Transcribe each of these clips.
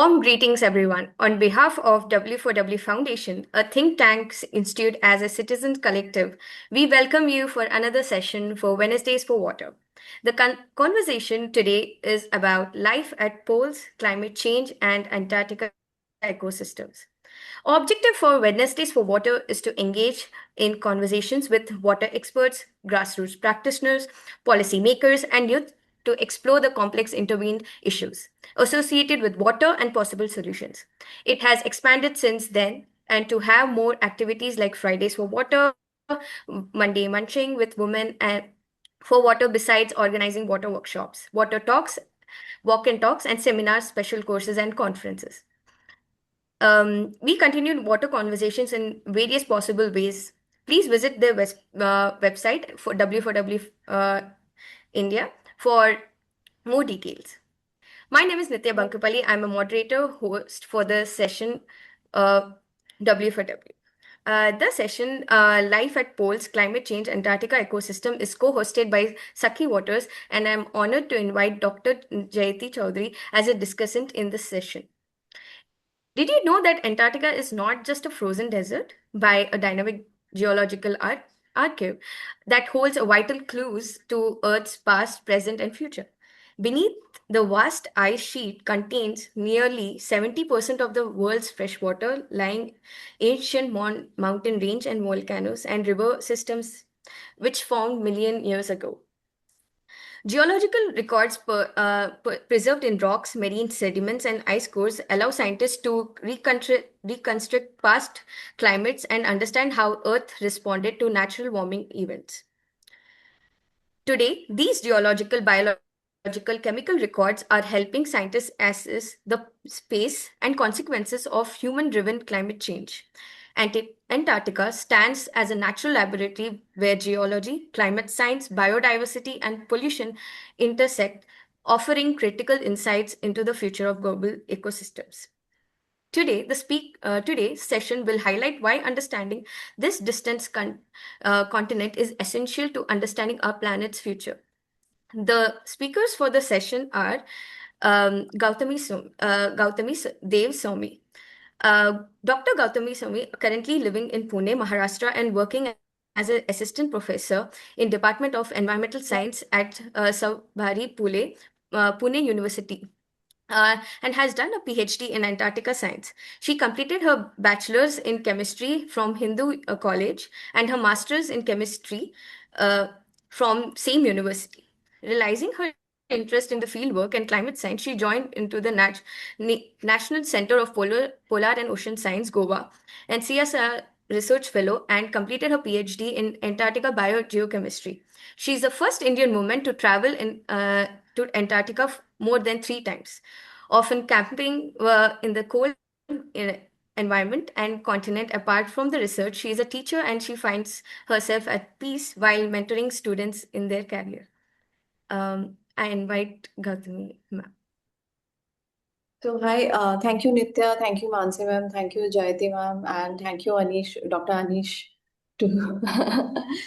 Warm greetings, everyone. On behalf of W4W Foundation, a think tank institute as a citizen collective, we welcome you for another session for Wednesdays for Water. The conversation today is about life at poles, climate change, and Antarctica ecosystems. Our objective for Wednesdays for Water is to engage in conversations with water experts, grassroots practitioners, policymakers, and youth to explore the complex intervened issues associated with water and possible solutions. It has expanded since then, and to have more activities like Fridays for Water, Monday Munching with Women and for Water, besides organizing water workshops, water talks, walk and talks, and seminars, special courses, and conferences. We continued water conversations in various possible ways. Please visit the website for W4W India for more details. My name is Nitya Bankapalli. I'm a moderator host for the session W4W. The session Life at Poles, Climate Change, Antarctica Ecosystem is co-hosted by Sakhi Waters, and I'm honored to invite Dr. Jayati Chaudhary as a discussant in this session. Did you know that Antarctica is not just a frozen desert by a dynamic geological archive that holds a vital clues to Earth's past, present, and future? Beneath the vast ice sheet contains nearly 70% of the world's freshwater, lying ancient mountain range and volcanoes and river systems which formed million years ago. Geological records preserved in rocks, marine sediments, and ice cores allow scientists to reconstruct past climates and understand how Earth responded to natural warming events. Today, these geological, biological, chemical records are helping scientists assess the pace and consequences of human-driven climate change. Antarctica stands as a natural laboratory where geology, climate science, biodiversity, and pollution intersect, offering critical insights into the future of global ecosystems. Today's session will highlight why understanding this distant continent is essential to understanding our planet's future. The speakers for the session are Gautami Dev Somi. Dr. Gautami Somi, currently living in Pune, Maharashtra, and working as an assistant professor in Department of Environmental Science at Savbhari Pune University. And has done a PhD in Antarctica science. She completed her bachelor's in chemistry from Hindu College and her master's in chemistry from same university. Realizing her interest in the fieldwork and climate science, she joined into the National Center of Polar and Ocean Science, Goa, and CSR research fellow and completed her PhD in Antarctica biogeochemistry. She is the first Indian woman to travel to Antarctica more than 3 times, often camping in the cold environment and continent. Apart from the research, she is a teacher and she finds herself at peace while mentoring students in their career. I invite Gautami ma'am. So hi, thank you Nitya, thank you Mansi ma'am, thank you Jayati ma'am, and thank you Anish, Dr. Anish.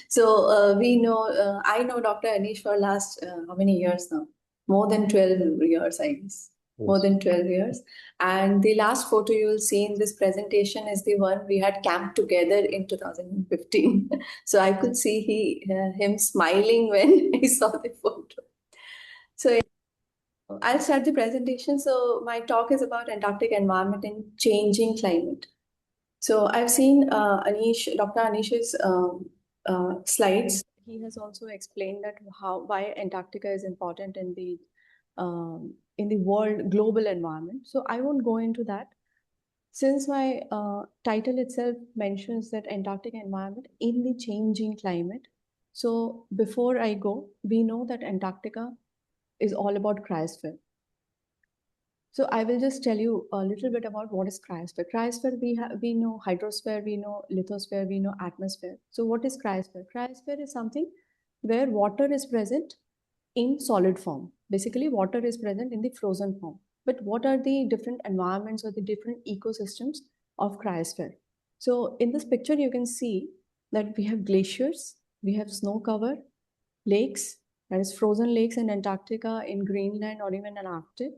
So I know Dr. Anish for last how many years now? More than 12 years, I guess. Yes. More than 12 years. And the last photo you will see in this presentation is the one we had camped together in 2015. So I could see him smiling when he saw the photo. So I'll start the presentation. So my talk is about Antarctic environment and changing climate. So I've seen Dr. Anish's slides. He has also explained that why Antarctica is important in the world global environment. So I won't go into that. Since my title itself mentions that Antarctic environment in the changing climate. So before I go, we know that Antarctica is all about cryosphere. So I will just tell you a little bit about what is cryosphere. Cryosphere, we know hydrosphere, we know lithosphere, we know atmosphere. So what is cryosphere? Cryosphere is something where water is present in solid form. Basically, water is present in the frozen form. But what are the different environments or the different ecosystems of cryosphere? So in this picture, you can see that we have glaciers, we have snow cover, lakes, that is frozen lakes in Antarctica, in Greenland, or even in Arctic.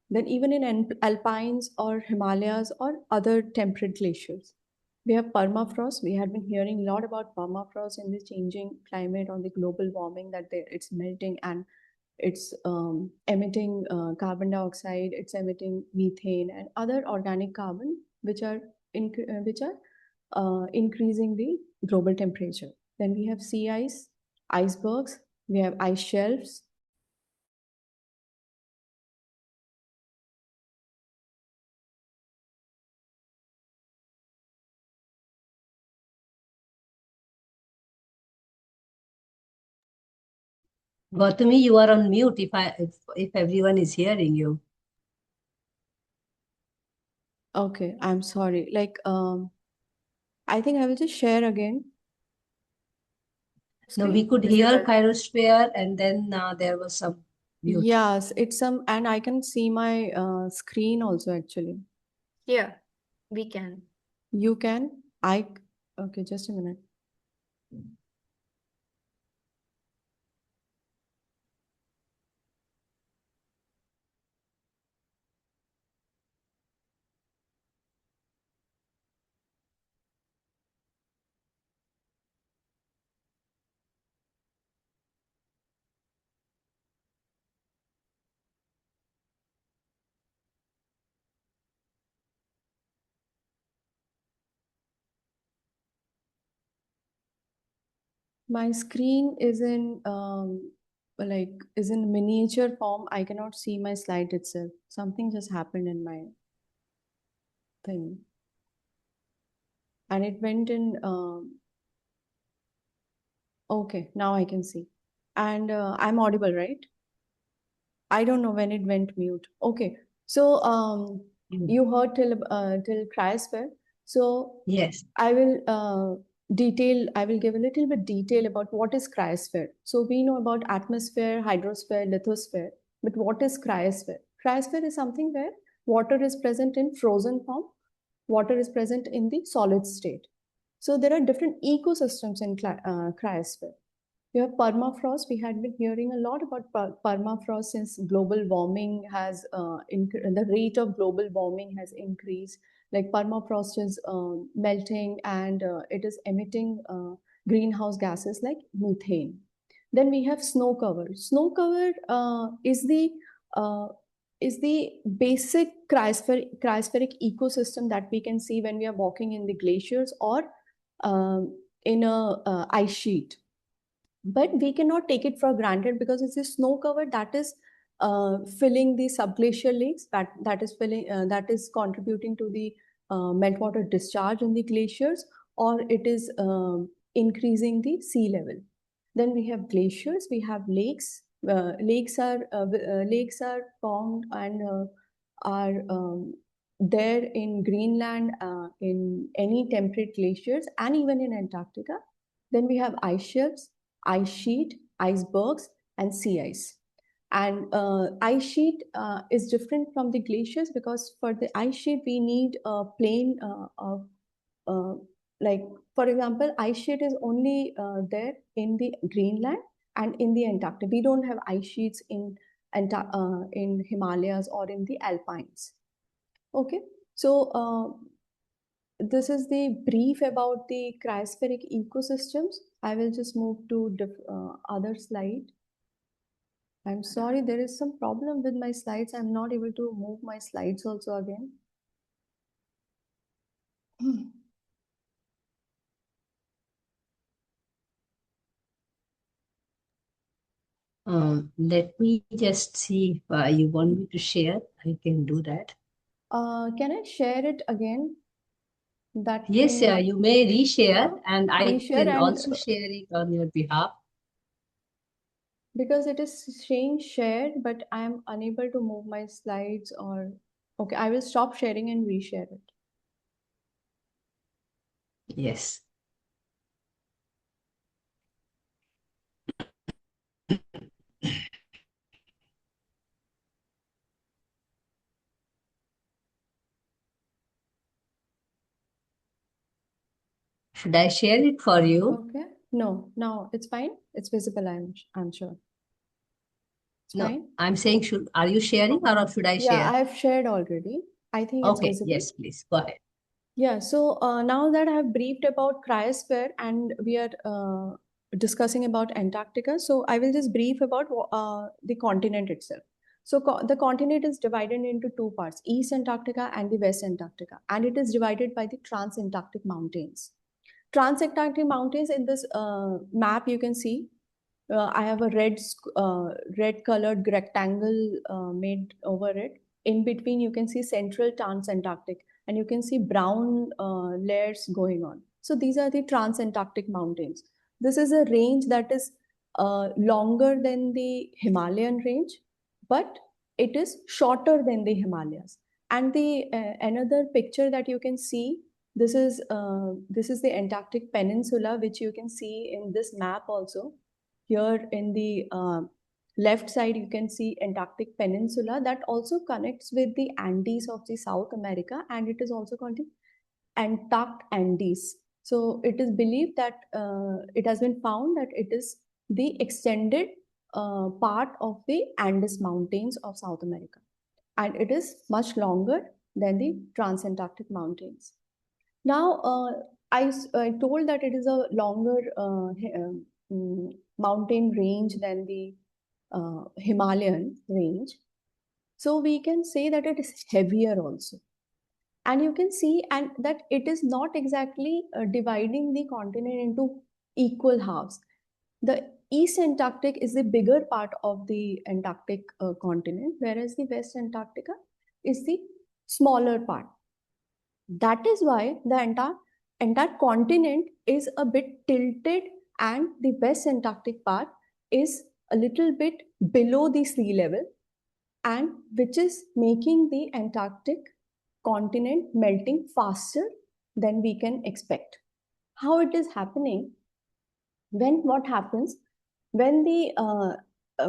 than even in alpines or Himalayas or other temperate glaciers. We have permafrost. We had been hearing a lot about permafrost in the changing climate on the global warming, that it's melting and it's emitting carbon dioxide, it's emitting methane and other organic carbon, which are increasing the global temperature. Then we have sea ice, icebergs, we have ice shelves. Gautami, you are on mute if everyone is hearing you. Okay, I'm sorry. I think I will just share again. No, we could hear Cryosphere and then there was some mute. Yes, it's some, and I can see my screen also actually. Yeah, we can. You can? Okay, just a minute. My screen is in miniature form. I cannot see my slide itself. Something just happened in my thing. And it went in, okay, now I can see. And I'm audible, right? I don't know when it went mute. Okay. So you heard till cryosphere. So Yes. I will give a little bit detail about what is cryosphere. So we know about atmosphere, hydrosphere, lithosphere, but what is cryosphere? Cryosphere is something where water is present in frozen form, water is present in the solid state. So there are different ecosystems in cryosphere. You have permafrost. We had been hearing a lot about permafrost since global warming has the rate of global warming has increased. Like permafrost is melting and it is emitting greenhouse gases like methane. Then we have snow cover. Snow cover uh, is the basic cryospheric ecosystem that we can see when we are walking in the glaciers or in a ice sheet, but we cannot take it for granted because it's a snow cover that is filling the subglacial lakes, that is contributing to the meltwater discharge in the glaciers, or it is increasing the sea level. Then we have glaciers, we have lakes. Lakes are formed and are there in Greenland, in any temperate glaciers, and even in Antarctica. Then we have ice shelves, ice sheet, icebergs, and sea ice. And ice sheet is different from the glaciers because for the ice sheet we need a plane of uh, like, for example, ice sheet is only there in the Greenland and in the Antarctica. We don't have ice sheets in Himalayas or in the Alpines. Okay, so this is the brief about the cryospheric ecosystems. I will just move to other slide. I'm sorry, there is some problem with my slides. I'm not able to move my slides also again. Let me just see if you want me to share. I can do that. Can I share it again? That Yes, way, you may reshare and I reshare, can and also share it on your behalf. because it is saying shared, but I'm unable to move my slides or, okay, I will stop sharing and reshare it. Yes. Should I share it for you? Okay. No, it's fine. It's visible, I'm sure. No, Fine. I'm saying, are you sharing or should I Yeah, share? I have shared already. I think it's Okay, visible. yes, please go ahead. Yeah, so now that I have briefed about cryosphere and we are discussing about Antarctica, so I will just brief about the continent itself. So the continent is divided into two parts, East Antarctica and the West Antarctica, and it is divided by the Transantarctic Mountains. Transantarctic Mountains in this map you can see. I have a red colored rectangle made over it. In between, you can see central Transantarctic, and you can see brown layers going on. So these are the Transantarctic Mountains. This is a range that is longer than the Himalayan range, but it is shorter than the Himalayas. And the another picture that you can see, this is the Antarctic Peninsula, which you can see in this map also. Here in the left side, you can see Antarctic Peninsula that also connects with the Andes of the South America, and it is also called the Antarct Andes. So it is believed that it has been found that it is the extended part of the Andes Mountains of South America, and it is much longer than the Transantarctic Mountains. Now, I told that it is a longer mountain range than the Himalayan range. So we can say that it is heavier also. And you can see and that it is not exactly dividing the continent into equal halves. The East Antarctic is the bigger part of the Antarctic continent, whereas the West Antarctica is the smaller part. That is why the entire continent is a bit tilted, and the West Antarctic part is a little bit below the sea level, and which is making the Antarctic continent melting faster than we can expect. How it is happening? What happens when the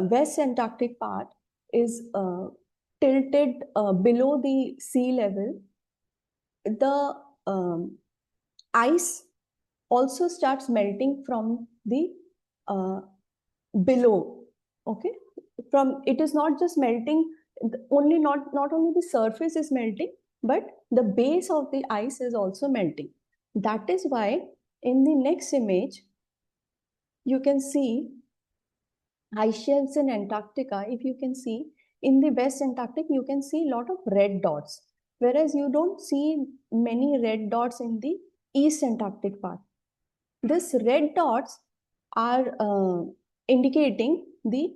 West Antarctic part is tilted below the sea level? The ice also starts melting from the uh, below. Okay, from it is not just melting only, not only the surface is melting, but the base of the ice is also melting. That is why in the next image you can see ice shelves in Antarctica. If you can see in the West Antarctic, you can see a lot of red dots, whereas you don't see many red dots in the East Antarctic part. These red dots are indicating the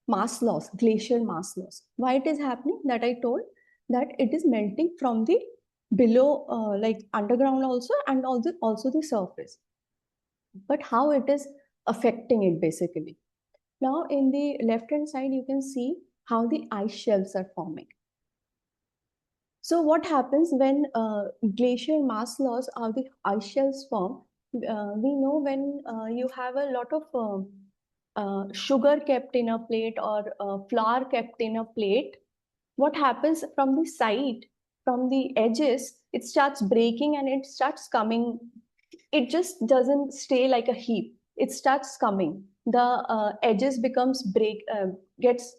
mass loss, glacial mass loss. Why it is happening? That I told that it is melting from the below, like underground also, and also the surface. But how it is affecting it basically? Now in the left hand side, you can see how the ice shelves are forming. So what happens when glacial mass loss or the ice shelves form? We know when you have a lot of sugar kept in a plate or flour kept in a plate, what happens from the side, from the edges, it starts breaking and it starts coming. It just doesn't stay like a heap. It starts coming. The edges becomes gets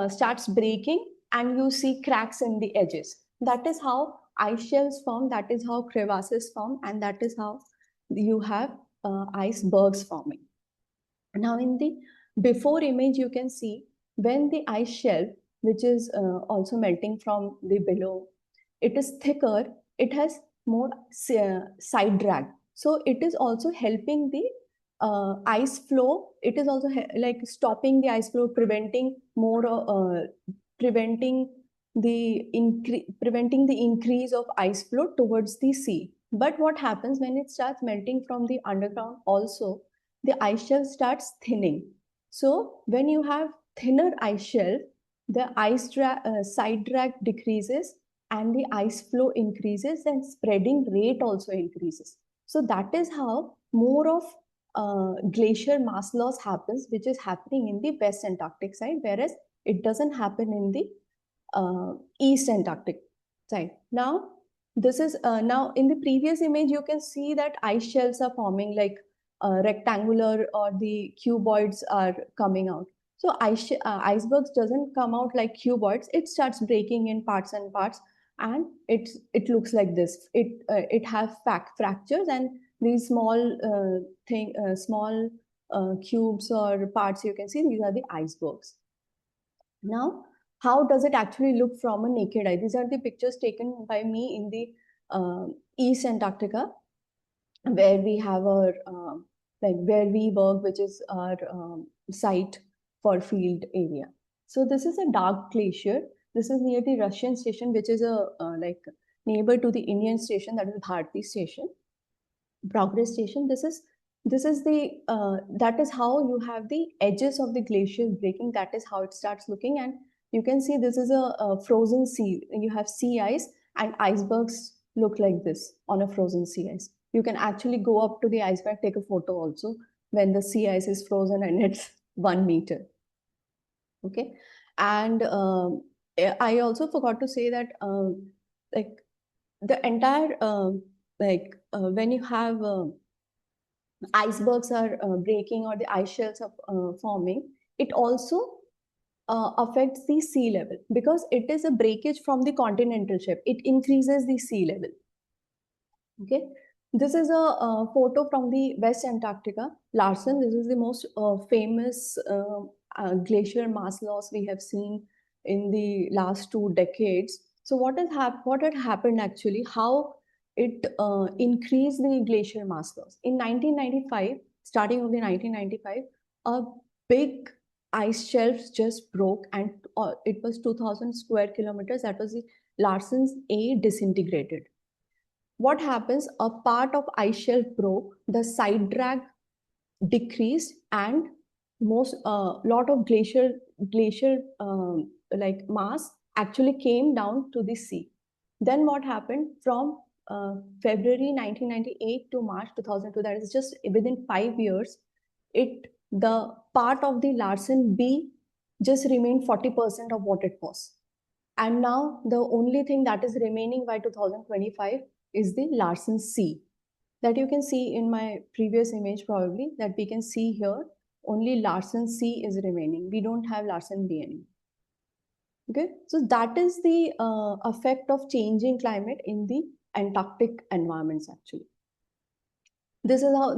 starts breaking, and you see cracks in the edges. That is how ice shelves form. That is how crevasses form, and that is how you have icebergs forming. Now in the before image, you can see when the ice shelf, which is also melting from the below, it is thicker, it has more side drag. So it is also helping the ice flow. It is also like stopping the ice flow, preventing more, preventing the increase of ice flow towards the sea. But what happens when it starts melting from the underground also? The ice shelf starts thinning. So when you have thinner ice shelf, the side drag decreases and the ice flow increases, and spreading rate also increases. So that is how more of glacier mass loss happens, which is happening in the West Antarctic side, whereas it doesn't happen in the East Antarctic side. Now, this is now in the previous image, you can see that ice shelves are forming like rectangular, or the cuboids are coming out. So icebergs doesn't come out like cuboids. It starts breaking in parts and parts, and it looks like this. It has fractures, and these small cubes or parts you can see, these are the icebergs. Now, how does it actually look from a naked eye? These are the pictures taken by me in the East Antarctica, where we have our where we work, which is our site for field area. So this is a dark glacier. This is near the Russian station, which is a neighbor to the Indian station, that is Bharati station, progress station. This is the that is how you have the edges of the glaciers breaking. That is how it starts looking, and you can see this is a frozen sea. You have sea ice, and icebergs look like this on a frozen sea ice. You can actually go up to the iceberg, take a photo also when the sea ice is frozen and it's 1 meter. Okay, and I also forgot to say that like the entire when you have icebergs are breaking or the ice shelves are forming, it also affects the sea level because it is a breakage from the continental shelf. It increases the sea level. Okay, this is a photo from the West Antarctica, Larsen. This is the most famous glacier mass loss we have seen in the last 2 decades. So what had happened actually? How it increased the glacier mass loss in 1995? Starting of the 1995, a big ice shelf just broke, and it was 2,000 square kilometers. That was the Larsen's A disintegrated. What happens? A part of ice shelf broke, the side drag decreased, and most lot of glacier mass actually came down to the sea. Then what happened from February 1998 to March 2002? That is just within 5 years. The part of the Larsen B just remained 40% of what it was. And now the only thing that is remaining by 2025 is the Larsen C. That you can see in my previous image probably, that we can see here only Larsen C is remaining. We don't have Larsen B anymore. Okay, so that is the effect of changing climate in the Antarctic environments actually. This is how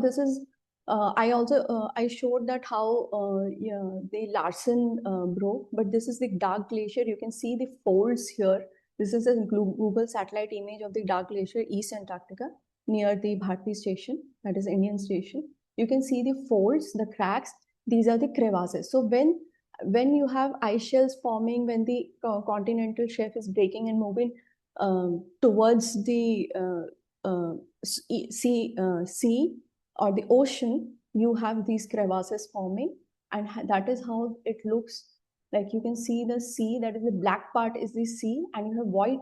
I also I showed that how the Larsen broke, but this is the dark glacier. You can see the folds here. This is a Google satellite image of the dark glacier, East Antarctica, near the Bharati station, that is Indian station. You can see the folds, the cracks. These are the crevasses. So when you have ice shelves forming, when the continental shelf is breaking and moving towards the sea or the ocean, you have these crevasses forming, and that is how it looks like. You can see the sea, that is the black part is the sea, and you have white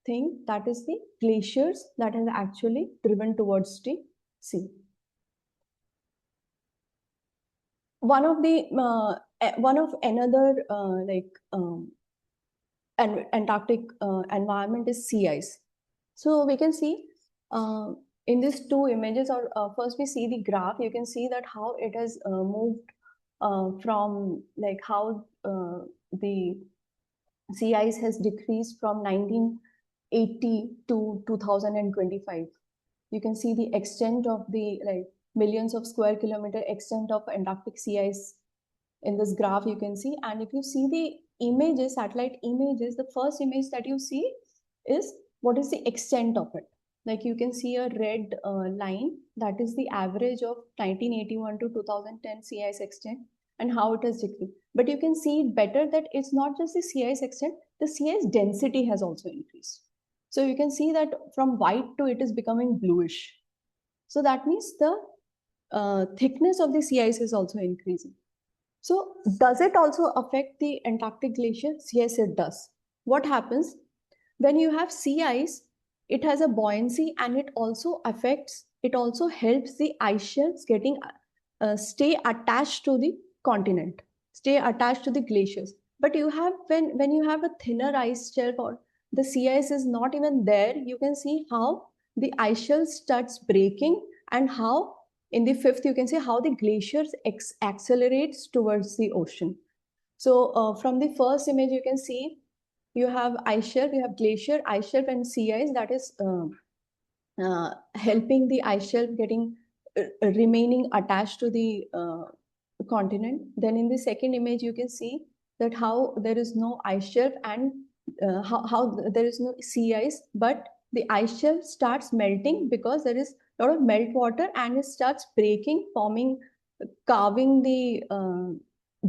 thing, that is the glaciers that has actually driven towards the sea. One of another Antarctic environment is sea ice. So we can see in these two images, or first we see the graph. You can see that how it has moved from how the sea ice has decreased from 1980 to 2025. You can see the extent of the millions of square kilometer extent of Antarctic sea ice in this graph you can see. And if you see the images, satellite images, the first image that you see is what is the extent of it. Like you can see a red line, that is the average of 1981 to 2010 sea ice extent and how it has decreased. But you can see it better that it's not just the sea ice extent, the sea ice density has also increased. So you can see that from white to it is becoming bluish. So that means the thickness of the sea ice is also increasing. So does it also affect the Antarctic glaciers? Yes, it does. What happens when you have sea ice? It has a buoyancy, and it also helps the ice shelves getting stay attached to the continent, stay attached to the glaciers. But you have when you have a thinner ice shelf, or the sea ice is not even there, you can see how the ice shelf starts breaking and how in the fifth, you can see how the glaciers accelerates towards the ocean. So from the first image, you can see you have ice shelf, you have glacier, ice shelf, and sea ice that is helping the ice shelf getting remaining attached to the continent. Then in the second image, you can see that how there is no ice shelf and how there is no sea ice, but the ice shelf starts melting because there is a lot of meltwater and it starts breaking, forming, carving the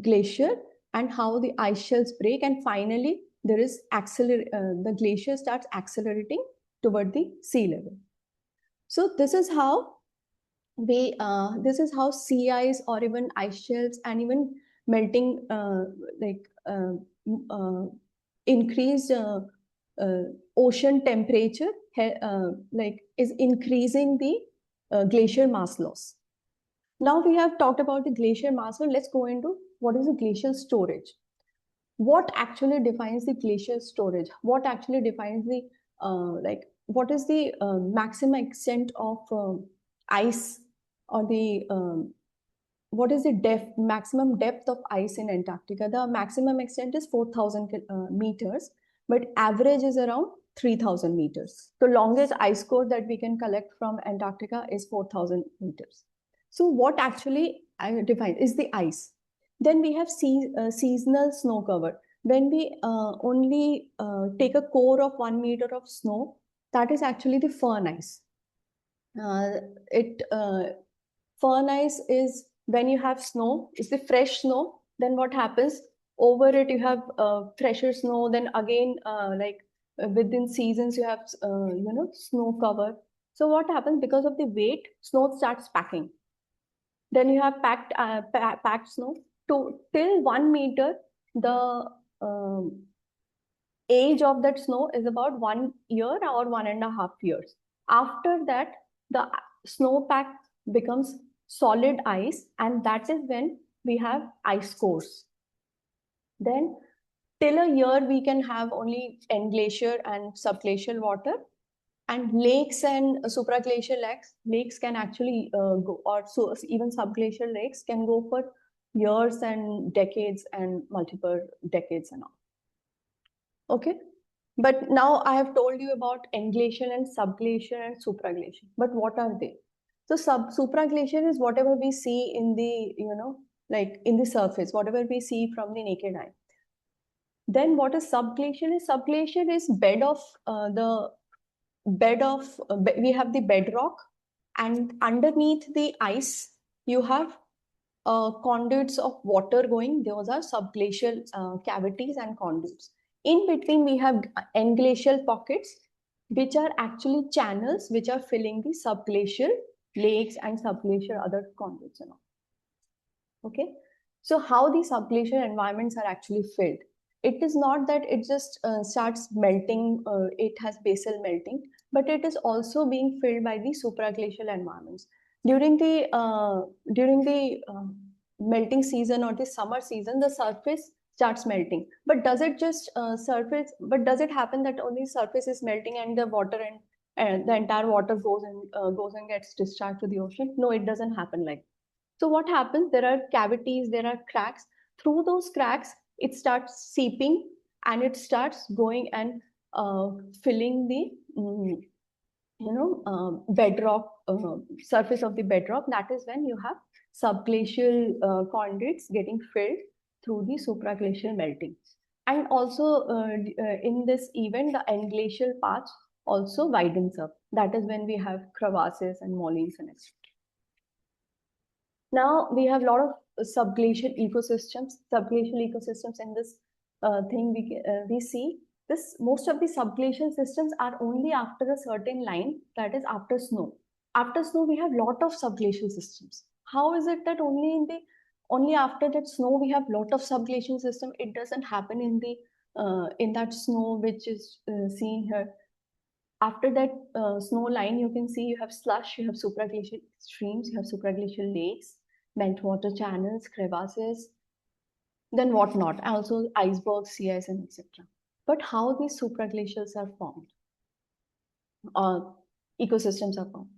glacier, and how the ice shelves break, and finally there is the glacier starts accelerating toward the sea level. So this is how this is how sea ice or even ice shelves and even melting increased ocean temperature is increasing the glacier mass loss. Now we have talked about the glacier mass loss. Let's go into what is the glacial storage. What actually defines the glacial storage? What actually defines the what is the maximum extent of ice, or the what is the maximum depth of ice in Antarctica? The maximum extent is 4,000 meters, but average is around 3,000 meters. The longest ice core that we can collect from Antarctica is 4,000 meters. So what actually defines is the ice. Then we have seasonal snow cover. When we only take a core of 1 meter of snow, that is actually the fern ice. Fern ice is when you have snow, it's the fresh snow. Then what happens? Over it, you have fresher snow. Then again, within seasons, you have snow cover. So what happens? Because of the weight, snow starts packing. Then you have packed snow till 1 meter. The age of that snow is about 1 year or 1.5 years. After that, the snowpack becomes solid ice, and that is when we have ice cores. Then till a year, we can have only englacial and subglacial water. And lakes and supraglacial lakes can actually go, or so even subglacial lakes can go for years and decades and multiple decades and all. Okay, but now I have told you about englacial and subglacial and supraglacial. But what are they? So supraglacial is whatever we see in the in the surface, whatever we see from the naked eye. Then what is subglacial? Subglacial is bed of we have the bedrock, and underneath the ice you have conduits of water going. Those are subglacial cavities and conduits. In between we have englacial pockets, which are actually channels which are filling the subglacial lakes and subglacial other conduits and all. Okay, so how the subglacial environments are actually filled? It is not that it just starts melting, it has basal melting, but it is also being filled by the supraglacial environments. During the melting season or the summer season, the surface starts melting. But does it just surface? But does it happen that only surface is melting and the water and the entire water goes and gets discharged to the ocean? No, it doesn't happen like that. So what happens? There are cavities, there are cracks. Through those cracks, it starts seeping and it starts going and filling the bedrock, surface of the bedrock. That is when you have subglacial conduits getting filled through the supraglacial melting. And also in this event, the englacial path also widens up. That is when we have crevasses and moraines and etc. Now we have a lot of subglacial ecosystems. In this thing we see this. Most of the subglacial systems are only after a certain line, that is after snow. After snow, we have a lot of subglacial systems. How is it that only after that snow we have a lot of subglacial system? It doesn't happen in that snow which is seen here. After that snow line, you can see you have slush, you have supraglacial streams, you have supraglacial lakes, meltwater channels, crevasses, then whatnot, also icebergs, sea ice, and etc. But how these supraglacials are formed, or ecosystems are formed?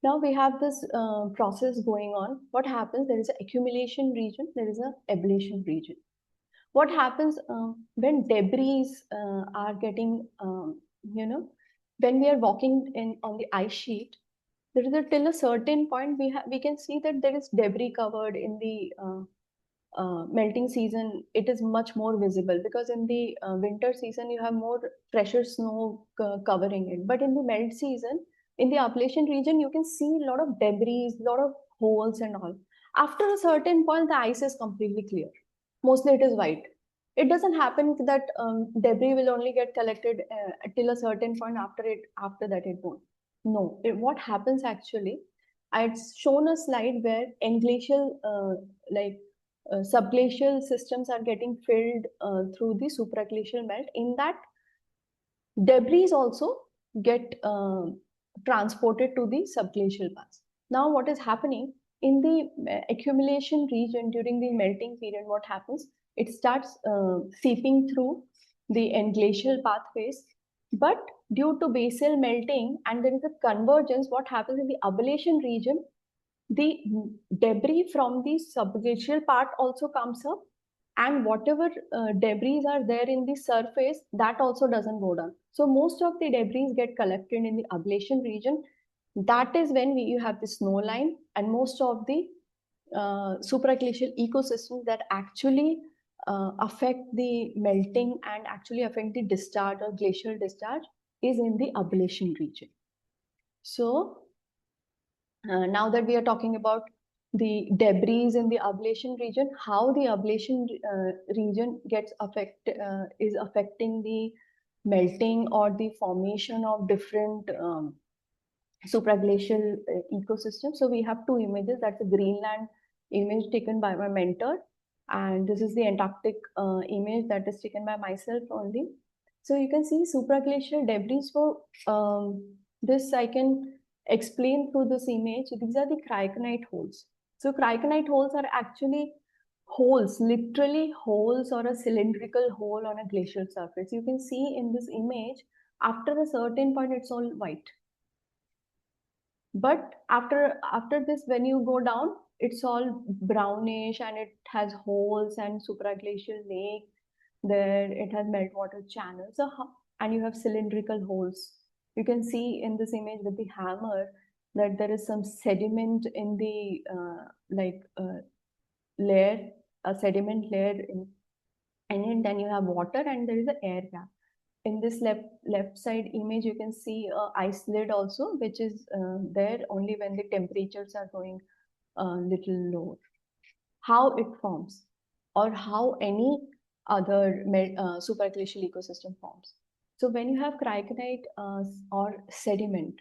Now we have this process going on. What happens? There is an accumulation region, there is an ablation region. What happens when debris are getting, when we are walking on the ice sheet, there is till a certain point we can see that there is debris covered in the melting season. It is much more visible because in the winter season you have more pressure snow covering it, but in the melt season in the Appalachian region you can see a lot of debris, a lot of holes and all. After a certain point the ice is completely clear, mostly it is white. It doesn't happen that debris will only get collected till a certain point, after that it won't. No, what happens actually, I'd shown a slide where englacial subglacial systems are getting filled through the supraglacial melt. In that, debris also get transported to the subglacial paths. Now, what is happening in the accumulation region during the melting period? What happens? It starts seeping through the englacial pathways, but due to basal melting and there is a convergence, what happens in the ablation region? The debris from the subglacial part also comes up, and whatever debris are there in the surface, that also doesn't go down. So most of the debris get collected in the ablation region. That is when you have the snow line, and most of the supraglacial ecosystems that actually affect the melting and actually affect the discharge or glacial discharge is in the ablation region. So now that we are talking about the debris in the ablation region, how the ablation region gets is affecting the melting or the formation of different supraglacial ecosystems. So we have two images. That's a Greenland image taken by my mentor, and this is the Antarctic image that is taken by myself only. So you can see supraglacial debris. So this I can explain through this image. These are the cryoconite holes. So cryoconite holes are actually holes, literally holes or a cylindrical hole on a glacial surface. You can see in this image, after a certain point, it's all white. But after this, when you go down, it's all brownish and it has holes and supraglacial lake. There it has meltwater channels. So and you have cylindrical holes. You can see in this image with the hammer that there is some sediment in the layer, a sediment layer in it. Then you have water and there is an air gap. In this left side image, you can see ice lid also, which is there only when the temperatures are going a little lower. How it forms, or how any other superglacial ecosystem forms. So when you have cryoconite or sediment,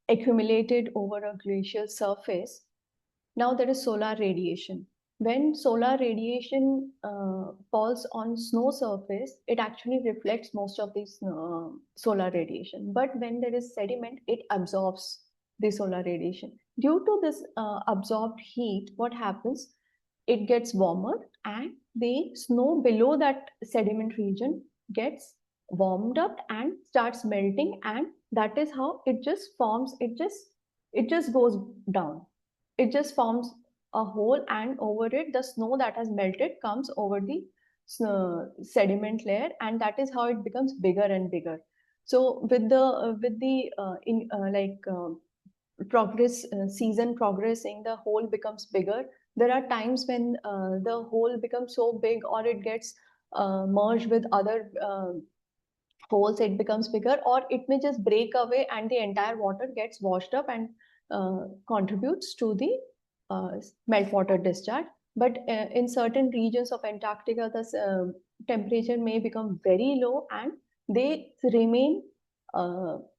accumulated over a glacial surface, now there is solar radiation. When solar radiation falls on snow surface, it actually reflects most of this solar radiation. But when there is sediment, it absorbs the solar radiation. Due to this absorbed heat, what happens? It gets warmer and the snow below that sediment region gets warmed up and starts melting, and that is how it just forms, it just goes down. It just forms a hole, and over it the snow that has melted comes over the sediment layer, and that is how it becomes bigger and bigger. So with the progress season progressing, the hole becomes bigger. There are times when the hole becomes so big, or it gets merged with other holes, it becomes bigger, or it may just break away and the entire water gets washed up and contributes to the meltwater discharge. But in certain regions of Antarctica, the temperature may become very low and they remain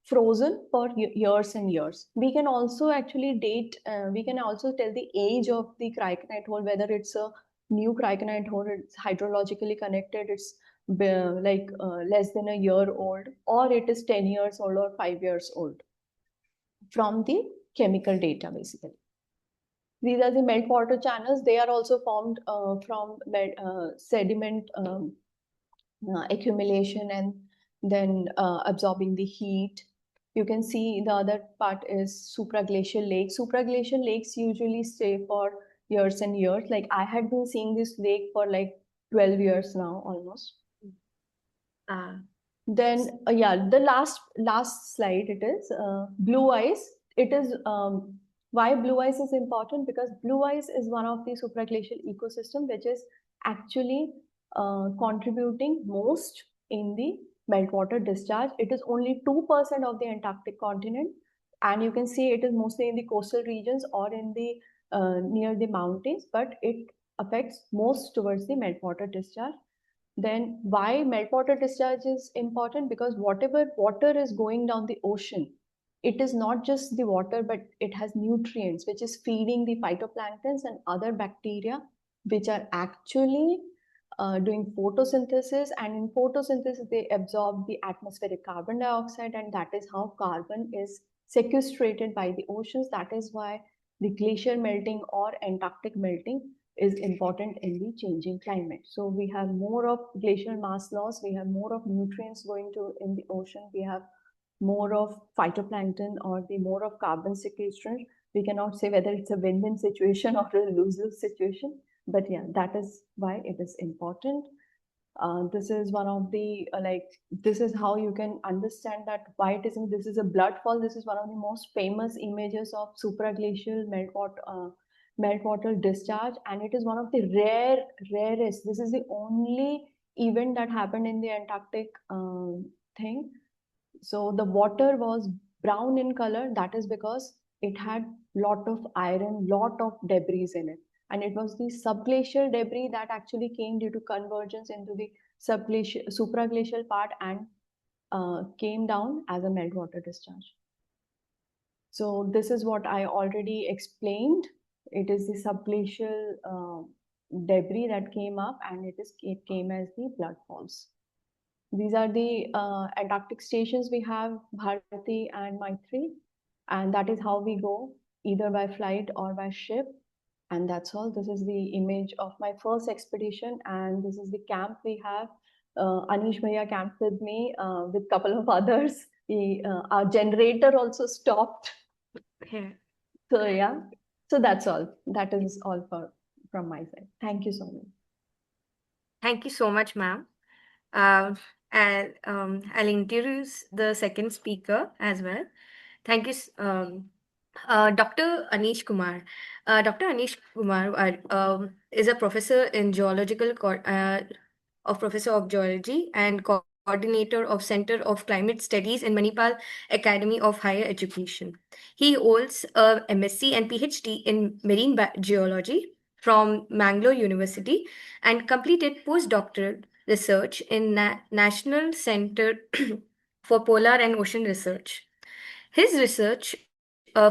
frozen for years and years. We can also actually date, we can also tell the age of the cryoconite hole, whether it's a new cryoconite hole, it's hydrologically connected, it's less than a year old, or it is 10 years old or 5 years old from the chemical data basically. These are the meltwater channels. They are also formed from sediment accumulation, and then absorbing the heat. You can see the other part is supraglacial lakes. Supraglacial lakes usually stay for years and years. Like I had been seeing this lake for like 12 years now almost. Then yeah, the last slide, it is blue ice. It is why blue ice is important, because blue ice is one of the supraglacial ecosystem which is actually contributing most in the meltwater discharge. It is only 2% of the Antarctic continent, and you can see it is mostly in the coastal regions or in the near the mountains, but it affects most towards the meltwater discharge. Then why meltwater discharge is important? Because whatever water is going down the ocean, it is not just the water, but it has nutrients which is feeding the phytoplanktons and other bacteria which are actually doing photosynthesis, and in photosynthesis they absorb the atmospheric carbon dioxide, and that is how carbon is sequestrated by the oceans. That is why the glacier melting or Antarctic melting is important in the changing climate. So we have more of glacial mass loss, we have more of nutrients going to in the ocean, we have more of phytoplankton or the more of carbon sequestration. We cannot say whether it's a win-win situation or a lose-lose situation, but yeah, that is why it is important. This is one of the this is how you can understand that why it isn't. This is a blood fall. This is one of the most famous images of supraglacial meltwater discharge, and it is one of the rarest. This is the only event that happened in the Antarctic thing. So the water was brown in color. That is because it had lot of iron, lot of debris in it, and it was the subglacial debris that actually came due to convergence into the subglacial, supraglacial part, and came down as a meltwater discharge. So this is what I already explained. It is the subglacial debris that came up, and it came as the blood falls. These are the Antarctic stations we have, Bharati and Maitri, and that is how we go, either by flight or by ship. And that's all. This is the image of my first expedition, and this is the camp we have. Anish Bhaiya camped with me with couple of others. Our generator also stopped. Yeah. So yeah, so that's all. That is all from my side. Thank you so much. Thank you so much, ma'am. I'll introduce the second speaker as well. Thank you, Dr. Anish Kumar. Dr. Anish Kumar is a professor in professor of geology and coordinator of Center of Climate Studies in Manipal Academy of Higher Education. He holds a MSc and PhD in marine geology from Mangalore University and completed postdoctoral research in National Center for Polar and Ocean Research. His research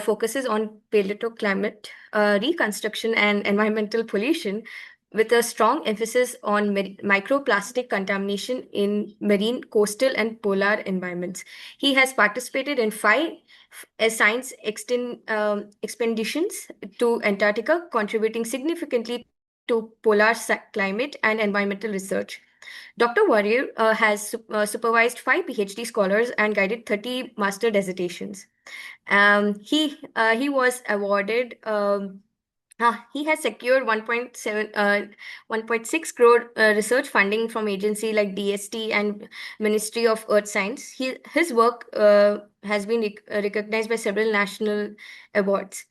focuses on paleoclimate, reconstruction, and environmental pollution, with a strong emphasis on microplastic contamination in marine, coastal, and polar environments. He has participated in 5 science expeditions to Antarctica, contributing significantly to polar climate and environmental research. Dr. Warrior has supervised 5 PhD scholars and guided 30 master dissertations. He was awarded. He has secured 1.6 crore research funding from agency like DST and Ministry of Earth Science. His work has been recognized by several national awards,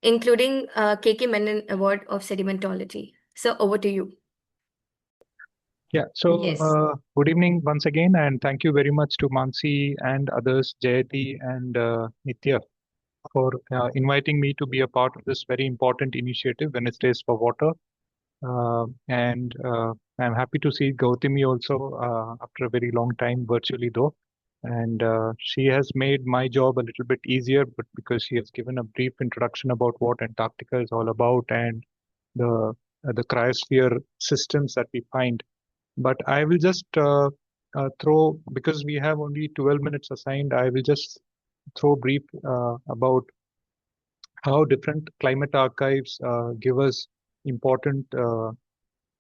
including KK Menon Award of Sedimentology. So over to you. Yeah, so Yes. good evening once again, and thank you very much to Mansi and others, Jayati and Nitya, for inviting me to be a part of this very important initiative, Wednesdays for Water. And I'm happy to see Gautami also after a very long time, virtually though. And she has made my job a little bit easier, but because she has given a brief introduction about what Antarctica is all about and the cryosphere systems that we find. But I will just throw, because we have only 12 minutes assigned, I will just throw brief about how different climate archives give us important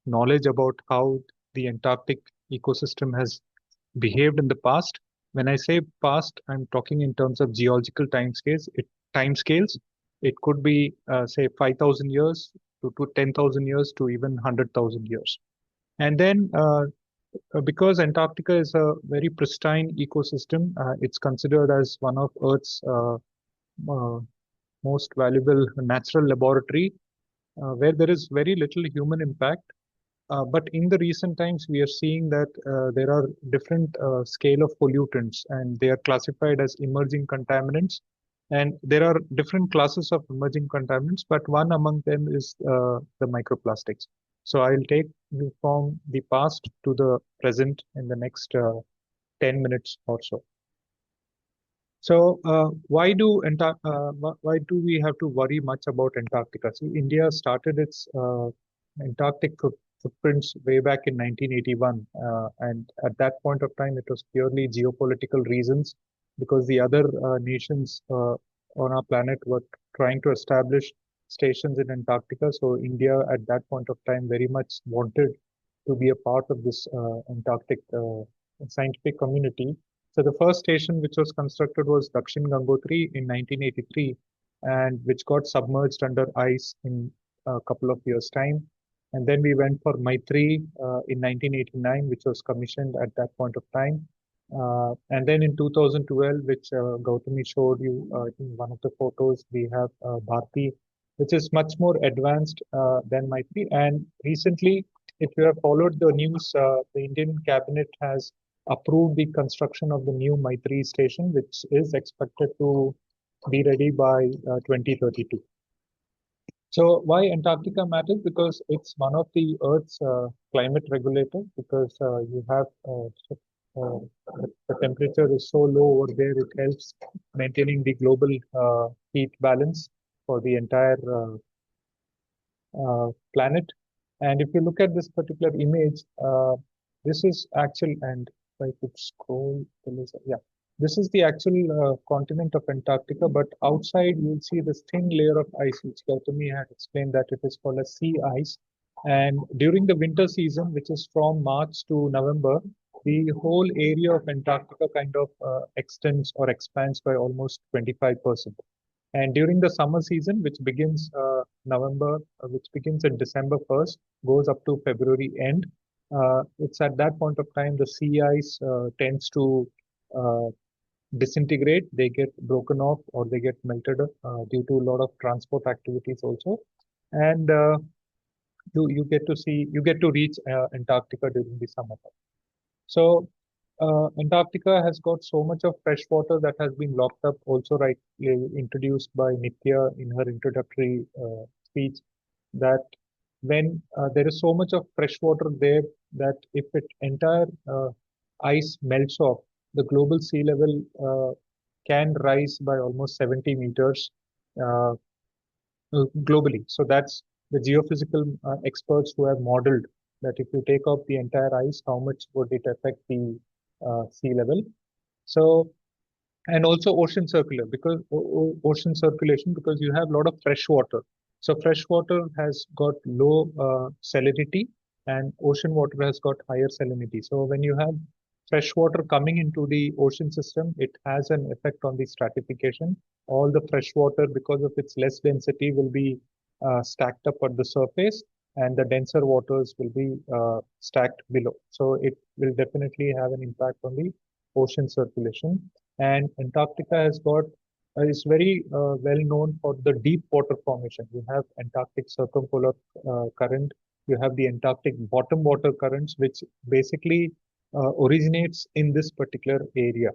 knowledge about how the Antarctic ecosystem has behaved in the past. When I say past, I'm talking in terms of geological timescales. It could be, say, 5,000 years to 10,000 years to even 100,000 years. And then, because Antarctica is a very pristine ecosystem, it's considered as one of Earth's uh, most valuable natural laboratory, where there is very little human impact. But in the recent times, we are seeing that there are different scale of pollutants, and they are classified as emerging contaminants. And there are different classes of emerging contaminants, but one among them is the microplastics. So I'll take you from the past to the present in the next 10 minutes or so. So why do we have to worry much about Antarctica? See, India started its Antarctic footprints way back in 1981, and at that point of time, it was purely geopolitical reasons because the other nations on our planet were trying to establish stations in Antarctica. So India, at that point of time, very much wanted to be a part of this Antarctic scientific community. So the first station which was constructed was Dakshin Gangotri in 1983, and which got submerged under ice in a couple of years' time. And then we went for Maitri in 1989, which was commissioned at that point of time. And then in 2012, which Gautami showed you in one of the photos, we have Bharti, which is much more advanced than Maitri. And recently, if you have followed the news, the Indian cabinet has approved the construction of the new Maitri station, which is expected to be ready by 2032. So why Antarctica matters? Because it's one of the Earth's climate regulator. Because you have the temperature is so low over there, it helps maintaining the global heat balance for the entire planet. And if you look at this particular image, this is actual, and if I could scroll, yeah, this is the actual continent of Antarctica, but outside you'll see this thin layer of ice, which Gautami had explained that it is called a sea ice. And during the winter season, which is from March to November, the whole area of Antarctica kind of extends or expands by almost 25%. And during the summer season, which begins which begins in December 1st, goes up to February end, it's at that point of time the sea ice tends to uh, disintegrate. They get broken off or they get melted due to a lot of transport activities also. And you get to reach Antarctica during the summertime. So Antarctica has got so much of fresh water that has been locked up, also introduced by Nitya in her introductory speech, that when there is so much of fresh water there that if it entire ice melts off, the global sea level can rise by almost 70 meters uh, globally. So that's the geophysical experts who have modeled that if you take off the entire ice, how much would it affect the sea level? So, and also ocean circular because ocean circulation, because you have a lot of fresh water. So fresh water has got low salinity, and ocean water has got higher salinity. So when you have fresh water coming into the ocean system, it has an effect on the stratification. All the fresh water, because of its less density, will be stacked up at the surface, and the denser waters will be stacked below. So it will definitely have an impact on the ocean circulation. And Antarctica has got is very well known for the deep water formation. You have Antarctic circumpolar current. You have the Antarctic bottom water currents, which basically originates in this particular area.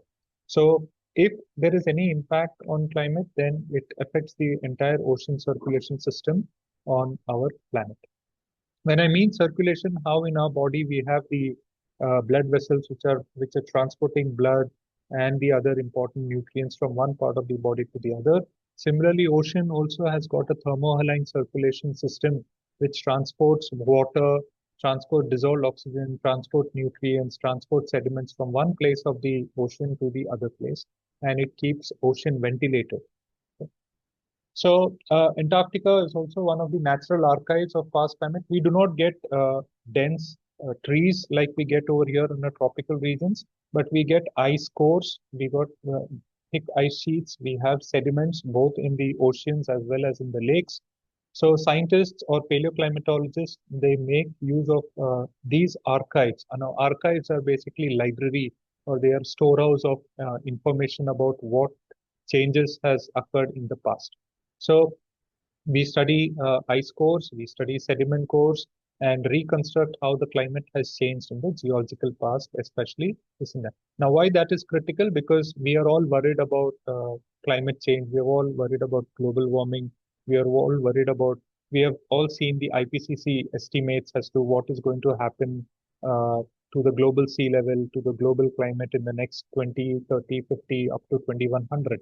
So if there is any impact on climate, then it affects the entire ocean circulation system on our planet. When I mean circulation, how in our body we have the blood vessels which are transporting blood and the other important nutrients from one part of the body to the other. Similarly, ocean also has got a thermohaline circulation system which transports water, transport dissolved oxygen, transport nutrients, transport sediments from one place of the ocean to the other place, and it keeps ocean ventilated. So Antarctica is also one of the natural archives of past climate. We do not get dense trees like we get over here in the tropical regions, but we get ice cores, we got thick ice sheets, we have sediments both in the oceans as well as in the lakes. So scientists or paleoclimatologists, they make use of these archives. And now archives are basically library, or they are storehouse of information about what changes has occurred in the past. So we study ice cores, we study sediment cores, and reconstruct how the climate has changed in the geological past, especially this and that. Now, why that is critical? Because we are all worried about climate change. We are all worried about global warming. We are all worried about, we have all seen the IPCC estimates as to what is going to happen to the global sea level, to the global climate in the next 20, 30, 50, up to 2100.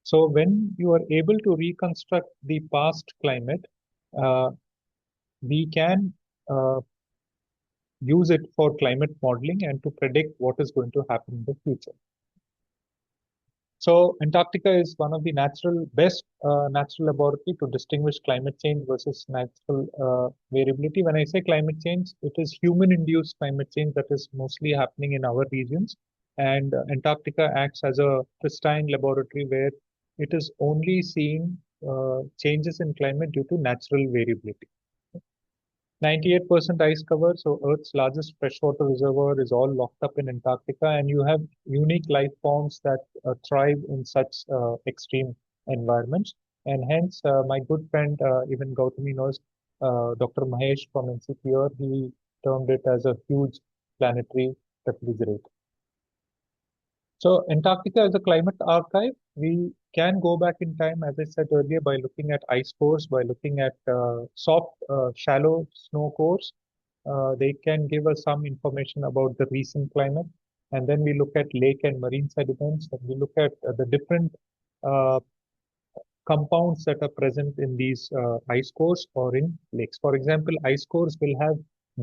So when you are able to reconstruct the past climate, uh, we can uh, use it for climate modeling and to predict what is going to happen in the future. So Antarctica is one of the best natural laboratory to distinguish climate change versus natural variability. When I say climate change, it is human-induced climate change that is mostly happening in our regions. And Antarctica acts as a pristine laboratory where it is only seeing changes in climate due to natural variability. 98% ice cover, so Earth's largest freshwater reservoir is all locked up in Antarctica, and you have unique life forms that thrive in such extreme environments. And hence, my good friend, even Gautami knows, Dr. Mahesh from NCPR, he termed it as a huge planetary refrigerator. So Antarctica is a climate archive. We can go back in time, as I said earlier, by looking at ice cores, by looking at soft, shallow snow cores. They can give us some information about the recent climate. And then we look at lake and marine sediments, and we look at the different uh, compounds that are present in these ice cores or in lakes. For example, ice cores will have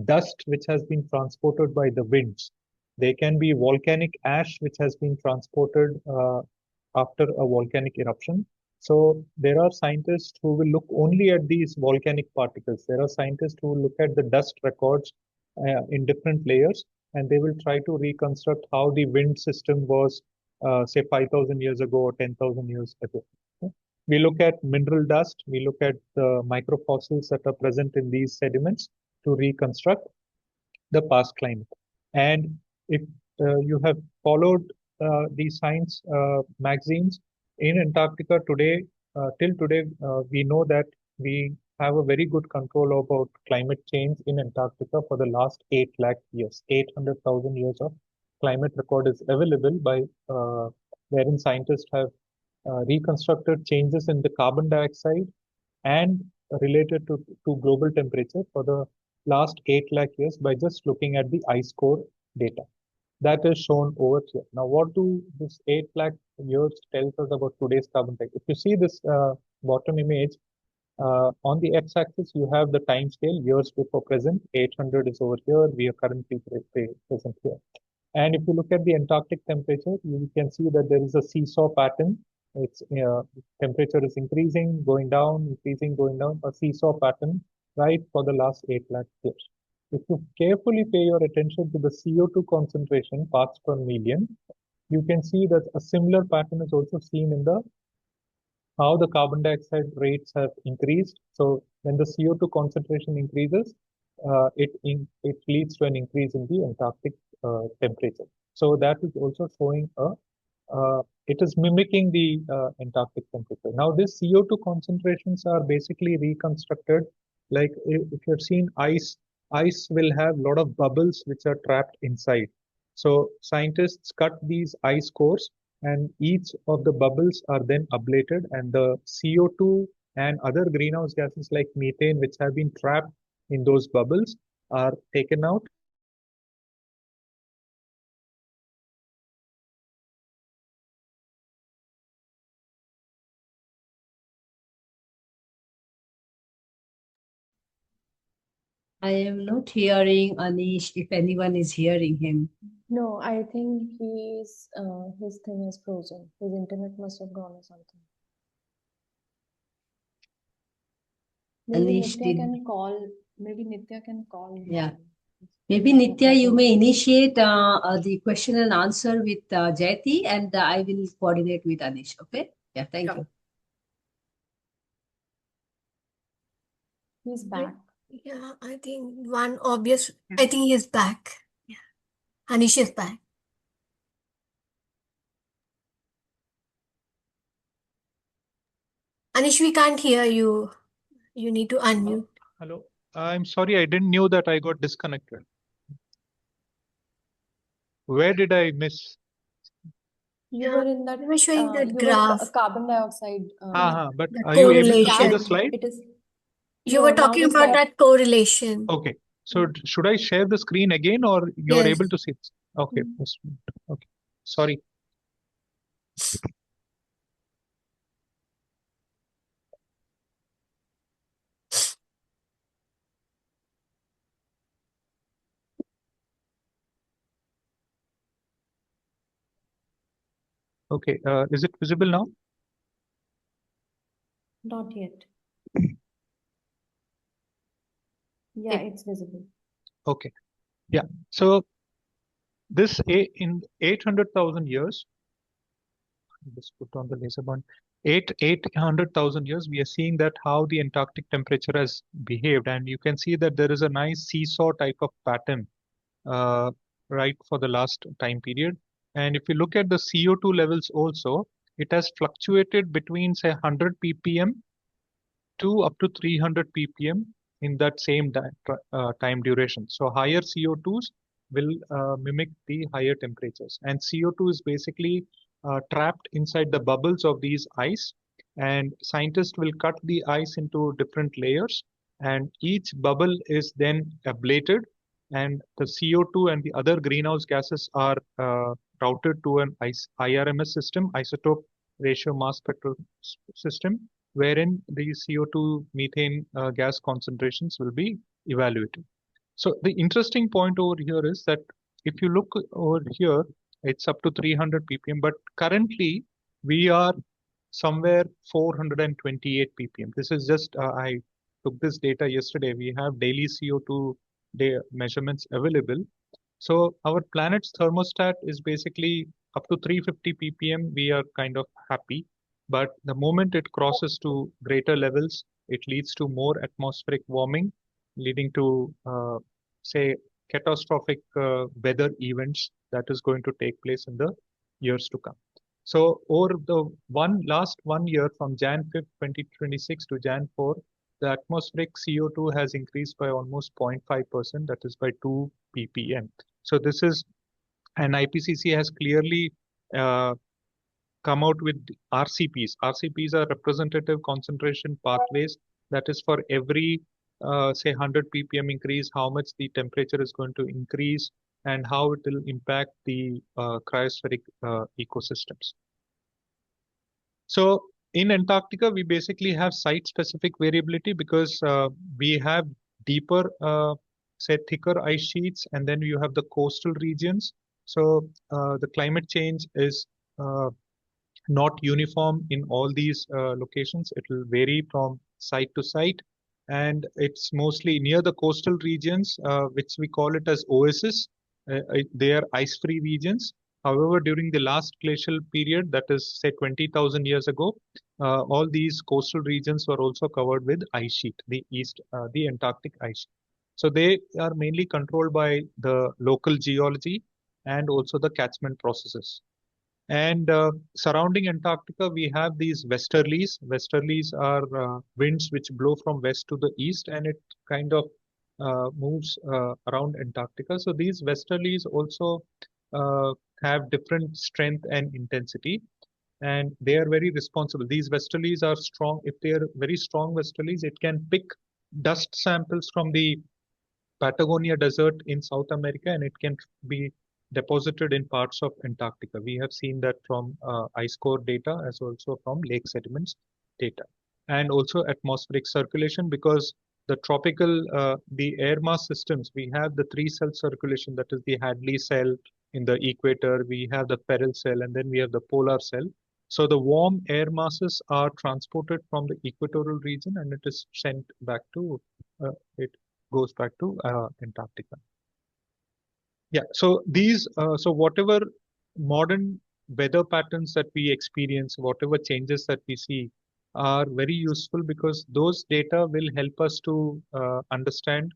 dust which has been transported by the winds. They can be volcanic ash which has been transported after a volcanic eruption. So there are scientists who will look only at these volcanic particles. There are scientists who will look at the dust records in different layers, and they will try to reconstruct how the wind system was, say, 5,000 years ago or 10,000 years ago. We look at mineral dust, we look at the microfossils that are present in these sediments to reconstruct the past climate. And if you have followed the science magazines in Antarctica today, till today, we know that we have a very good control about climate change in Antarctica for the last 8 lakh years. 800,000 years of climate record is available by wherein scientists have reconstructed changes in the carbon dioxide and related to global temperature for the last 8 lakh years by just looking at the ice core data. That is shown over here. Now, what do this 8 lakh years tells us about today's carbon dioxide? If you see this bottom image, on the x-axis, you have the time scale, years before present. 800 is over here. We are currently present here. And if you look at the Antarctic temperature, you can see that there is a seesaw pattern. Its temperature is increasing, going down, increasing, going down, a seesaw pattern, right, for the last 8 lakh years. If you carefully pay your attention to the CO2 concentration, parts per million, you can see that a similar pattern is also seen in the how the carbon dioxide rates have increased. So when the CO2 concentration increases, it leads to an increase in the Antarctic temperature. So that is also showing it is mimicking the Antarctic temperature. Now, these CO2 concentrations are basically reconstructed. Like if you've seen ice will have a lot of bubbles which are trapped inside. So scientists cut these ice cores, and each of the bubbles are then ablated, and the CO2 and other greenhouse gases like methane, which have been trapped in those bubbles, are taken out. I am not hearing Anish, if anyone is hearing him. No, I think his thing is frozen. His internet must have gone or something. Maybe Anish Nitya did. can call. Maybe Nitya can call. Yeah. Maybe Nitya, you may initiate the question and answer with Jayati, and I will coordinate with Anish. Okay? Yeah, thank Sure. you. He's back. Yeah, I think one obvious, I think he is back. Yeah. Anish is back. Anish, we can't hear you. You need to unmute. Hello. I'm sorry, I didn't know that I got disconnected. Where did I miss? You Yeah, were in that. you were showing that You were graph, carbon dioxide. But the are you able to see the correlation. slide? It is. You No, were now talking it's about not. that correlation. Okay. So should I share the screen again, or you're Yes. able to see it? Okay. Just a minute. Okay. Sorry. Okay. Is it visible now? Not yet. Yeah, it's visible. Okay. Yeah. So in 800,000 years, let's put on the laser bond. 800,000 years, we are seeing that how the Antarctic temperature has behaved, and you can see that there is a nice seesaw type of pattern, uh, right, for the last time period. And if you look at the CO2 levels also, it has fluctuated between say 100 ppm to up to 300 ppm in that same time duration. So higher CO2s will mimic the higher temperatures. And CO2 is basically trapped inside the bubbles of these ice. And scientists will cut the ice into different layers. And each bubble is then ablated. And the CO2 and the other greenhouse gases are routed to an IRMS system, isotope ratio mass spectral system, wherein the CO2 methane gas concentrations will be evaluated. So the interesting point over here is that if you look over here, it's up to 300 ppm, but currently we are somewhere 428 ppm. This is just, I took this data yesterday. We have daily CO2 day measurements available. So our planet's thermostat is basically up to 350 ppm. We are kind of happy, but the moment it crosses to greater levels, it leads to more atmospheric warming, leading to say catastrophic weather events that is going to take place in the years to come. So over the last 1 year, from Jan 5th, 2026 to Jan 4th, the atmospheric CO2 has increased by almost 0.5%, that is by 2 ppm. So this is, and IPCC has clearly uh, come out with RCPs. RCPs are representative concentration pathways. That is for every say 100 ppm increase, how much the temperature is going to increase and how it will impact the cryospheric ecosystems. So in Antarctica, we basically have site-specific variability because we have deeper, say, thicker ice sheets, and then you have the coastal regions. So the climate change is not uniform in all these locations. It will vary from site to site, and it's mostly near the coastal regions, which we call it as oasis. They are ice-free regions. However, during the last glacial period, that is, say, 20,000 years ago, all these coastal regions were also covered with ice sheet, the Antarctic ice sheet. So they are mainly controlled by the local geology and also the catchment processes. And surrounding Antarctica, we have these westerlies. Westerlies are winds which blow from west to the east, and it kind of moves around Antarctica. So these westerlies also uh, have different strength and intensity, and they are very responsible. These westerlies are strong. If they are very strong westerlies, it can pick dust samples from the Patagonia Desert in South America, and it can be deposited in parts of Antarctica. We have seen that from ice core data as also from lake sediments data, and also atmospheric circulation, because the air mass systems, we have the three cell circulation, that is the Hadley cell in the equator, we have the Ferrel cell, and then we have the polar cell. So the warm air masses are transported from the equatorial region and it is sent back to, it goes back to Antarctica. Yeah, so whatever modern weather patterns that we experience, whatever changes that we see are very useful because those data will help us to understand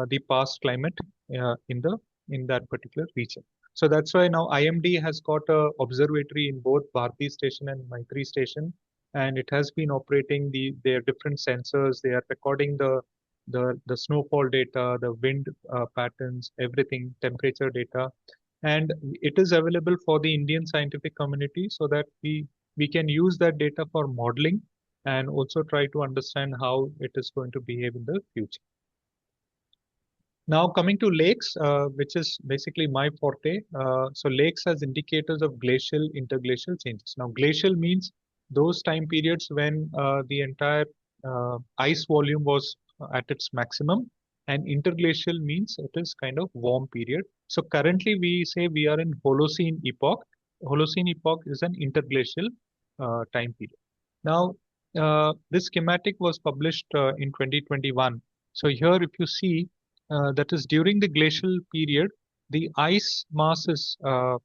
the past climate in that particular region. So that's why now IMD has got a observatory in both Bharti station and Maitri station, and it has been operating their different sensors. They are recording the snowfall data, the wind patterns, everything, temperature data, and it is available for the Indian scientific community so that we can use that data for modeling and also try to understand how it is going to behave in the future. Now coming to lakes, which is basically my forte. So lakes as indicators of glacial, interglacial changes. Now glacial means those time periods when the entire ice volume was at its maximum, and interglacial means it is kind of warm period. So currently we say we are in Holocene epoch. Holocene epoch is an interglacial time period. Now this schematic was published in 2021. So here if you see that is during the glacial period, the ice mass is, the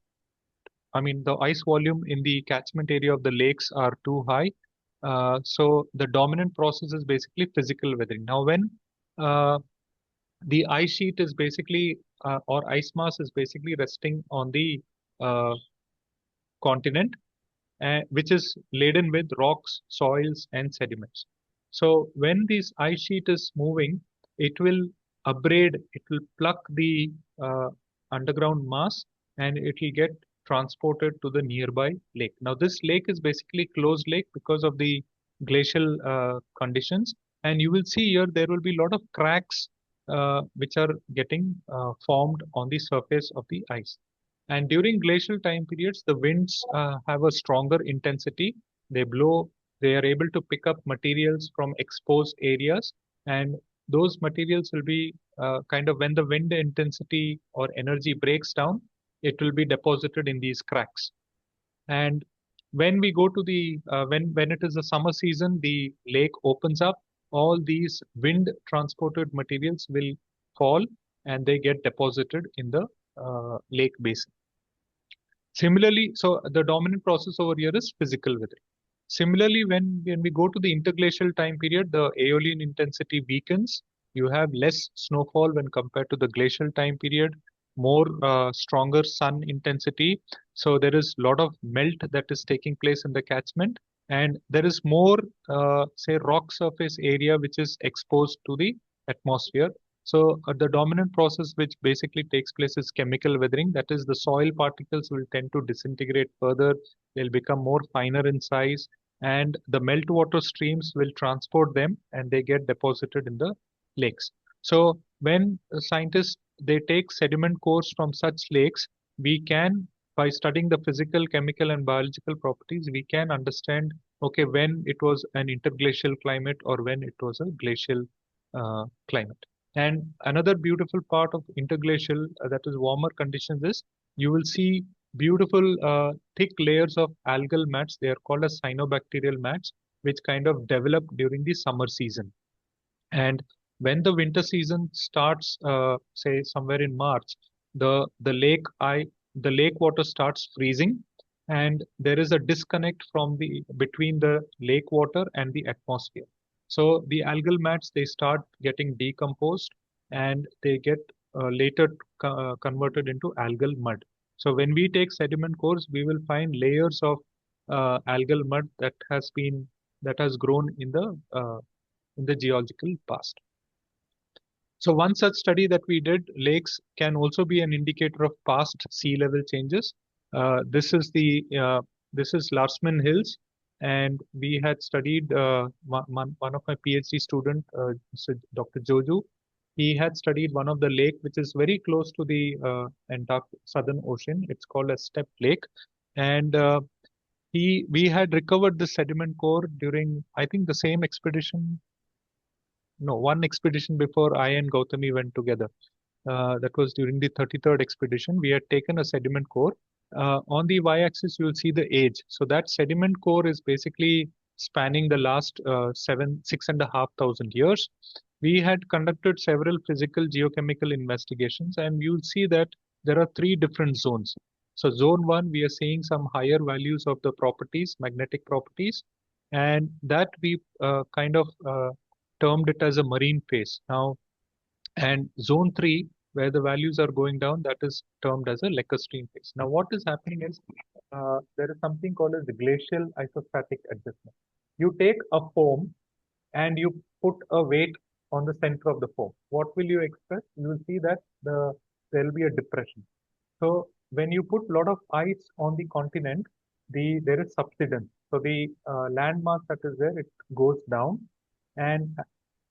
ice volume in the catchment area of the lakes are too high. So the dominant process is basically physical weathering. Now, when the ice sheet is basically, or ice mass is basically resting on the uh, continent, which is laden with rocks, soils, and sediments. So when this ice sheet is moving, it will abrade, it will pluck the underground mass, and it will get transported to the nearby lake. Now this lake is basically closed lake because of the glacial conditions, and you will see here there will be a lot of cracks which are getting formed on the surface of the ice. And during glacial time periods, the winds have a stronger intensity. They blow, they are able to pick up materials from exposed areas. And those materials will be kind of when the wind intensity or energy breaks down, it will be deposited in these cracks. And when we go to the, when it is the summer season, the lake opens up, all these wind transported materials will fall and they get deposited in the lake basin. Similarly, so the dominant process over here is physical weathering. Similarly, when we go to the interglacial time period, the aeolian intensity weakens. You have less snowfall when compared to the glacial time period, more stronger sun intensity. So there is a lot of melt that is taking place in the catchment, and there is more, say, rock surface area which is exposed to the atmosphere. So the dominant process which basically takes place is chemical weathering. That is, the soil particles will tend to disintegrate further. They'll become more finer in size, and the meltwater streams will transport them, and they get deposited in the lakes. So when scientists they take sediment cores from such lakes, we can, by studying the physical, chemical, and biological properties, we can understand, okay, when it was an interglacial climate or when it was a glacial climate. And another beautiful part of interglacial, that is warmer conditions, is you will see beautiful thick layers of algal mats. They are called as cyanobacterial mats, which kind of develop during the summer season. And when the winter season starts, say somewhere in March, the lake water starts freezing, and there is a disconnect from the between the lake water and the atmosphere. So the algal mats they start getting decomposed, and they get later converted into algal mud. So when we take sediment cores, we will find layers of algal mud that has grown in the geological past. So one such study that we did, lakes can also be an indicator of past sea level changes. This is Larsman Hills, and we had studied one of my PhD student, Dr. Joju. He had studied one of the lake which is very close to the Southern Ocean. It's called a Step Lake, and we had recovered the sediment core during, I think, the same expedition. No, one expedition before I and Gautami went together. That was during the 33rd expedition. We had taken a sediment core. On the y-axis, you will see the age. So that sediment core is basically spanning the last 6,500 years. We had conducted several physical geochemical investigations, and you'll see that there are three different zones. So zone 1, we are seeing some higher values of the properties, magnetic properties, and that we kind of termed it as a marine phase. Now, and zone 3, where the values are going down, that is termed as a lacustrine phase. Now, what is happening is there is something called as the glacial isostatic adjustment. You take a foam and you put a weight on the center of the foam. What will you expect? You will see that there will be a depression. So when you put a lot of ice on the continent, there is subsidence. So the land mass that is there, it goes down, and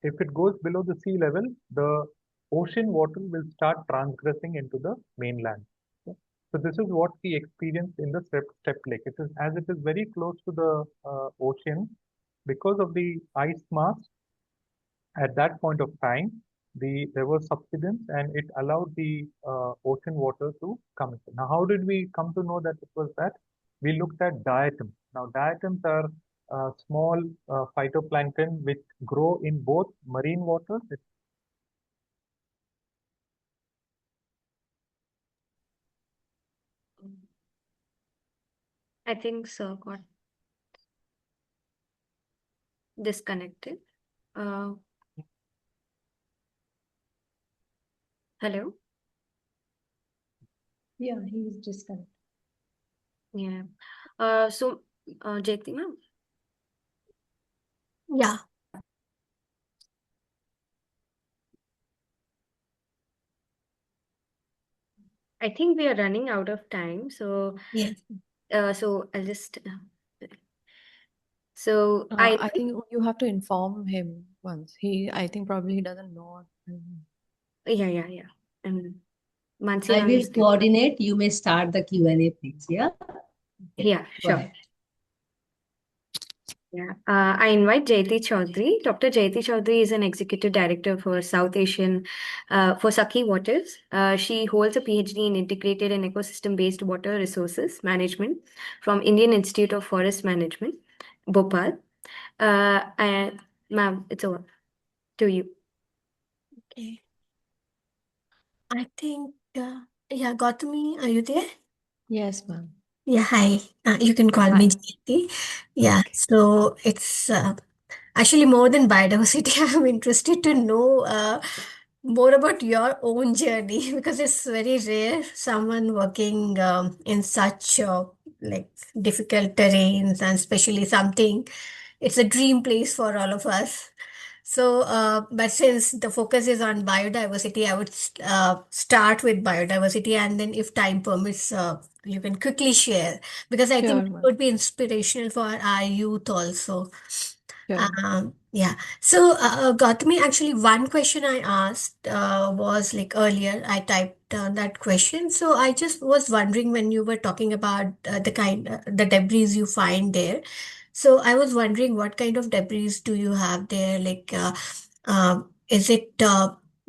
if it goes below the sea level, the ocean water will start transgressing into the mainland. Okay. So this is what we experienced in the step lake. It is as it is very close to the ocean, because of the ice mass at that point of time, there was subsidence and it allowed the ocean water to come in. Now, how did we come to know that it was that? We looked at diatoms. Now, diatoms are small phytoplankton which grow in both marine waters. I think so. Got disconnected. Hello? Yeah, he's disconnected. Yeah. So, Jyoti ma'am, Yeah. I think we are running out of time. So, Yes. so I'll just. So I I think you have to inform him once. I think probably he doesn't know. yeah. Mansi I ma'am will is there. coordinate. You may start the Q&A, please. Yeah. Yeah, Go sure. ahead. Yeah, I invite Jayati Chaudhary. Dr. Jayati Chaudhary is an executive director for South Asian for Sakhi Waters. She holds a PhD in integrated and ecosystem-based water resources management from Indian Institute of Forest Management, Bhopal. And ma'am, it's over to you. Okay. I think, yeah, Gautami, are you there? Yes, ma'am. Yeah, hi. You can call me Hi. Jyoti. Yeah, Okay. so it's actually more than biodiversity. I'm interested to know more about your own journey because it's very rare someone working in such like difficult terrains and especially something. It's a dream place for all of us. So, but since the focus is on biodiversity, I would start with biodiversity, and then if time permits, you can quickly share because I think Sure, it ma'am. would be inspirational for our youth also. Sure. Yeah. So, Gautami, actually, one question I asked was like earlier, I typed down that question. So I just was wondering when you were talking about the debris you find there. So I was wondering what kind of debris do you have there? Like, is it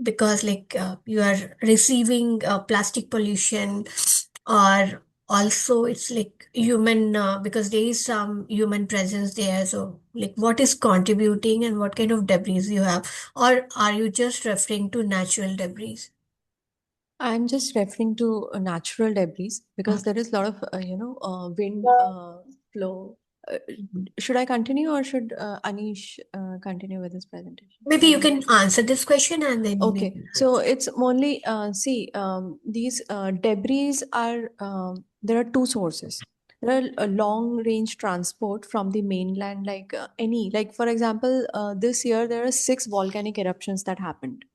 because like you are receiving plastic pollution, or also it's like human because there is some human presence there. So like what is contributing and what kind of debris you have, or are you just referring to natural debris? I'm just referring to natural debris because Okay. there is a lot of, wind flow. Should I continue or should Anish continue with this presentation? Maybe you can answer this question and then Okay, so it's only these debris are there are two sources. There are a long range transport from the mainland, like for example, this year there are 6 volcanic eruptions that happened,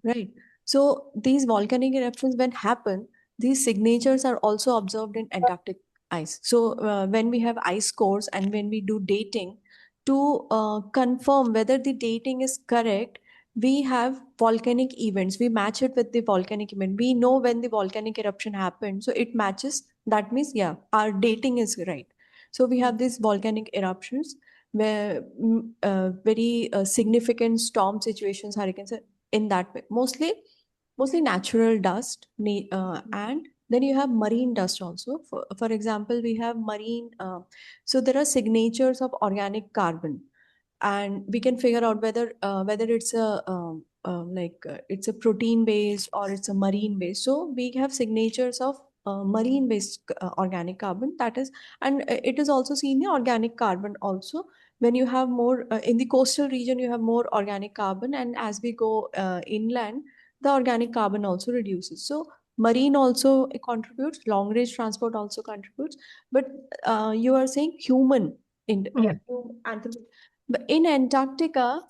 right? So these volcanic eruptions when happen, these signatures are also observed in Antarctic ice. So when we have ice cores and when we do dating to confirm whether the dating is correct, we have volcanic events. We match it with the volcanic event. We know when the volcanic eruption happened, so it matches. That means, yeah, our dating is right. So we have these volcanic eruptions where very significant storm situations, hurricanes, in that way. Mostly natural dust, and then you have marine dust also. For example, we have marine. So there are signatures of organic carbon, and we can figure out whether it's it's a protein based or it's a marine based. So we have signatures of marine based organic carbon, that is, and it is also seen in organic carbon also. When you have more in the coastal region, you have more organic carbon, and as we go inland, the organic carbon also reduces. So marine also contributes, long range transport also contributes, but you are saying human in Yeah. but in Antarctica,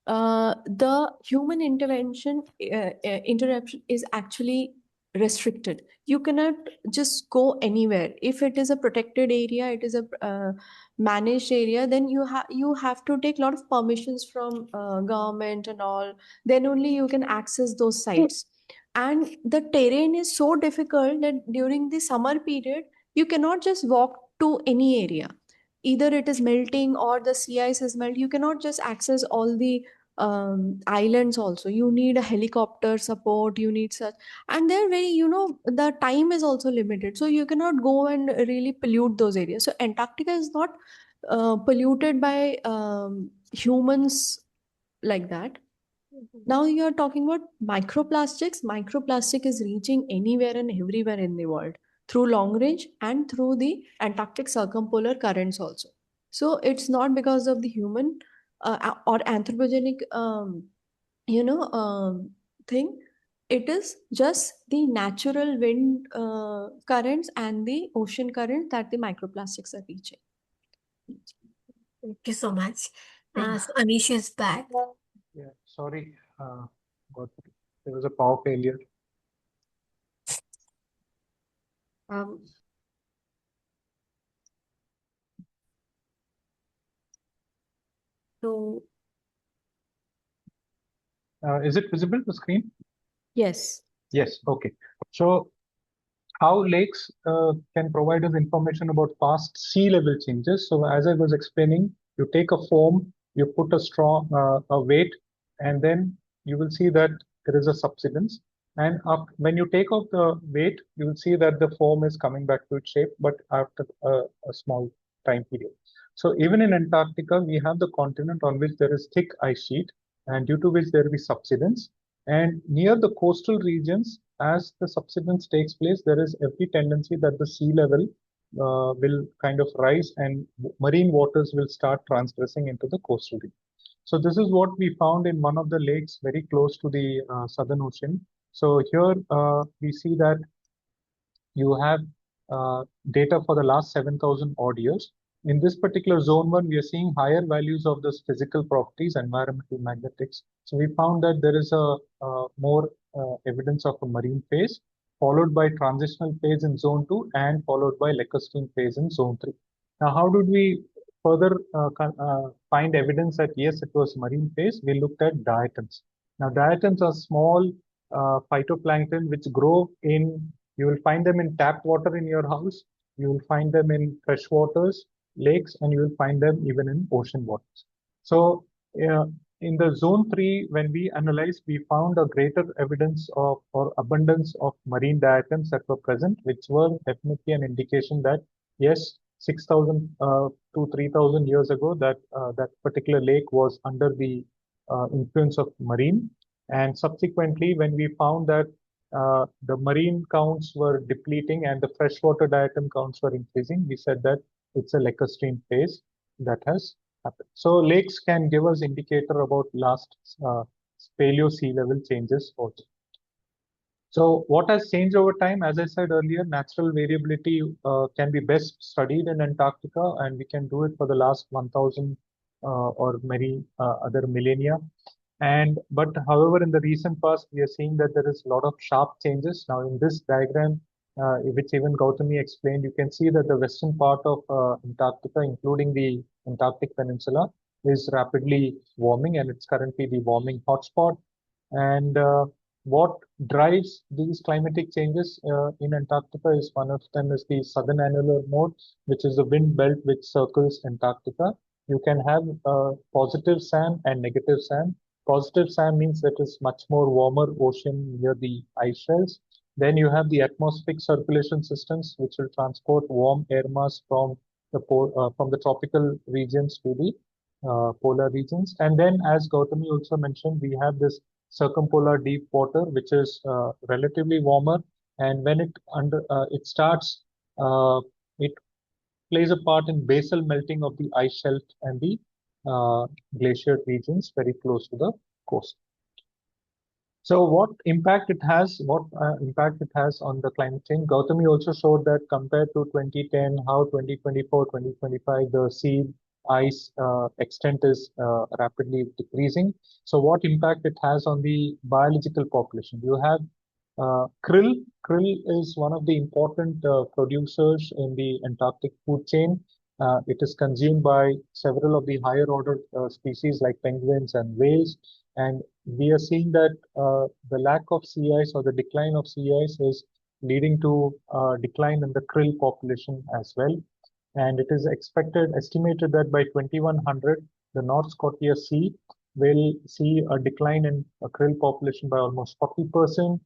the human interruption is actually restricted. You cannot just go anywhere. If it is a protected area, it is a managed area, then you have to take a lot of permissions from government and all. Then only you can access those sites. And the terrain is so difficult that during the summer period, you cannot just walk to any area. Either it is melting or the sea ice is melt. You cannot just access all the islands also. You need a helicopter support, you need such, and they're very, the time is also limited, so you cannot go and really pollute those areas. So Antarctica is not polluted by humans like that. Now you are talking about microplastics. Microplastic is reaching anywhere and everywhere in the world through long range and through the Antarctic circumpolar currents also. So it's not because of the human or anthropogenic, thing. It is just the natural wind currents and the ocean current that the microplastics are reaching. Thank you so much. Thanks. So Anish is back. Yeah, sorry, there was a power failure. Um, so Is it visible, the screen? Yes. Yes, okay. So how lakes can provide us information about past sea level changes. So as I was explaining, you take a foam, you put a straw, a weight, and then you will see that there is a subsidence. And when you take off the weight, you will see that the foam is coming back to its shape, but after a small time period. So even in Antarctica, we have the continent on which there is thick ice sheet, and due to which there will be subsidence. And near the coastal regions, as the subsidence takes place, there is every tendency that the sea level will kind of rise and marine waters will start transgressing into the coastal region. So this is what we found in one of the lakes very close to the Southern Ocean. So here we see that you have data for the last 7,000 odd years. In this particular zone 1, we are seeing higher values of those physical properties, environmental magnetics. So we found that there is a more evidence of a marine phase, followed by transitional phase in zone 2 and followed by lacustrine phase in zone 3. Now, how did we further find evidence that yes, it was marine phase? We looked at diatoms. Now, diatoms are small phytoplankton which grow in, you will find them in tap water in your house, you will find them in fresh waters, lakes, and you will find them even in ocean waters. So in the zone 3, when we analyzed, we found a greater evidence of or abundance of marine diatoms that were present, which were definitely an indication that yes, 6,000 to 3,000 years ago, that that particular lake was under the influence of marine. And subsequently, when we found that the marine counts were depleting and the freshwater diatom counts were increasing, we said that it's a lacustrine phase that has happened. So lakes can give us indicator about last paleo sea level changes also. So what has changed over time? As I said earlier, natural variability can be best studied in Antarctica, and we can do it for the last 1,000 or many other millennia. But however, in the recent past, we are seeing that there is a lot of sharp changes. Now, in this diagram, which even Gautami explained, you can see that the western part of Antarctica, including the Antarctic Peninsula, is rapidly warming, and it's currently the warming hotspot. And what drives these climatic changes in Antarctica is one of them is the southern annular mode, which is the wind belt which circles Antarctica. You can have positive SAM and negative SAM. Positive SAM means that it's much more warmer ocean near the ice shelves. Then you have the atmospheric circulation systems, which will transport warm air mass from the tropical regions to the polar regions. And then, as Gautami also mentioned, we have this circumpolar deep water, which is relatively warmer, and when it starts, it plays a part in basal melting of the ice shelf and the glacier regions very close to the coast. So what impact it has? What impact it has on the climate change? Gautami also showed that compared to 2010, how 2024, 2025, the sea ice extent is rapidly decreasing. So what impact it has on the biological population? You have krill. Krill is one of the important producers in the Antarctic food chain. It is consumed by several of the higher order species like penguins and whales. And we are seeing that the lack of sea ice or the decline of sea ice is leading to decline in the krill population as well. And it is estimated that by 2100, the North Scotia Sea will see a decline in a krill population by almost 40%.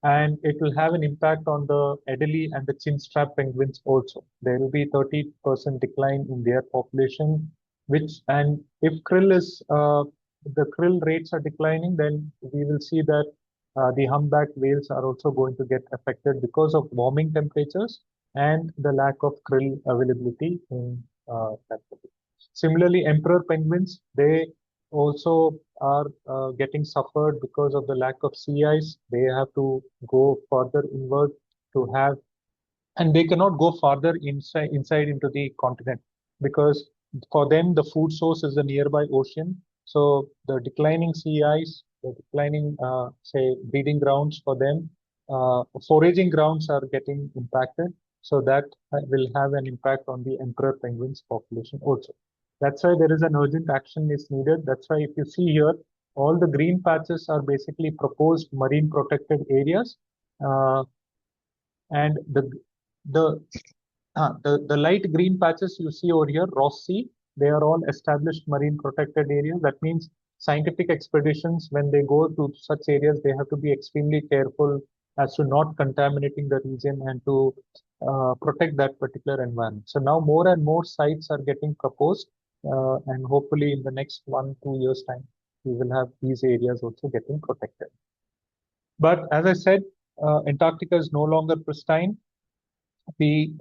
And it will have an impact on the Adelie and the chinstrap penguins also. There will be 30% decline in their population, and if the krill rates are declining, then we will see that the humpback whales are also going to get affected because of warming temperatures and the lack of krill availability in that particular. Similarly, emperor penguins, they also are getting suffered because of the lack of sea ice. They have to go further inward to have, and they cannot go farther inside into the continent because for them the food source is the nearby ocean. So the declining sea ice, the declining say breeding grounds for them, foraging grounds are getting impacted. So that will have an impact on the emperor penguins population also. That's why there is an urgent action is needed. That's why if you see here, all the green patches are basically proposed marine protected areas, and the light green patches you see over here, Ross Sea, they are all established marine protected areas. That means scientific expeditions, when they go to such areas, they have to be extremely careful as to not contaminating the region and to protect that particular environment. So now more and more sites are getting proposed, and hopefully in the next 1-2 years time, we will have these areas also getting protected. But as I said, Antarctica is no longer pristine. We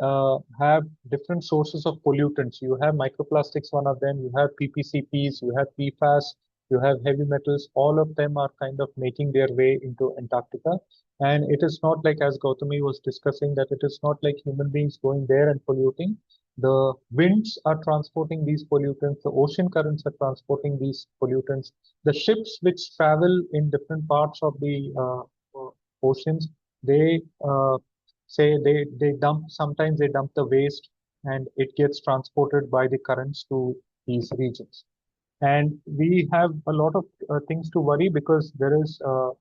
have different sources of pollutants. You have microplastics, one of them. You have PPCPs, you have PFAS, you have heavy metals. All of them are kind of making their way into Antarctica. And it is not like, as Gautami was discussing, that it is not like human beings going there and polluting. The winds are transporting these pollutants. The ocean currents are transporting these pollutants. The ships which travel in different parts of the oceans, they say they sometimes they dump the waste and it gets transported by the currents to these regions. And we have a lot of things to worry because there is a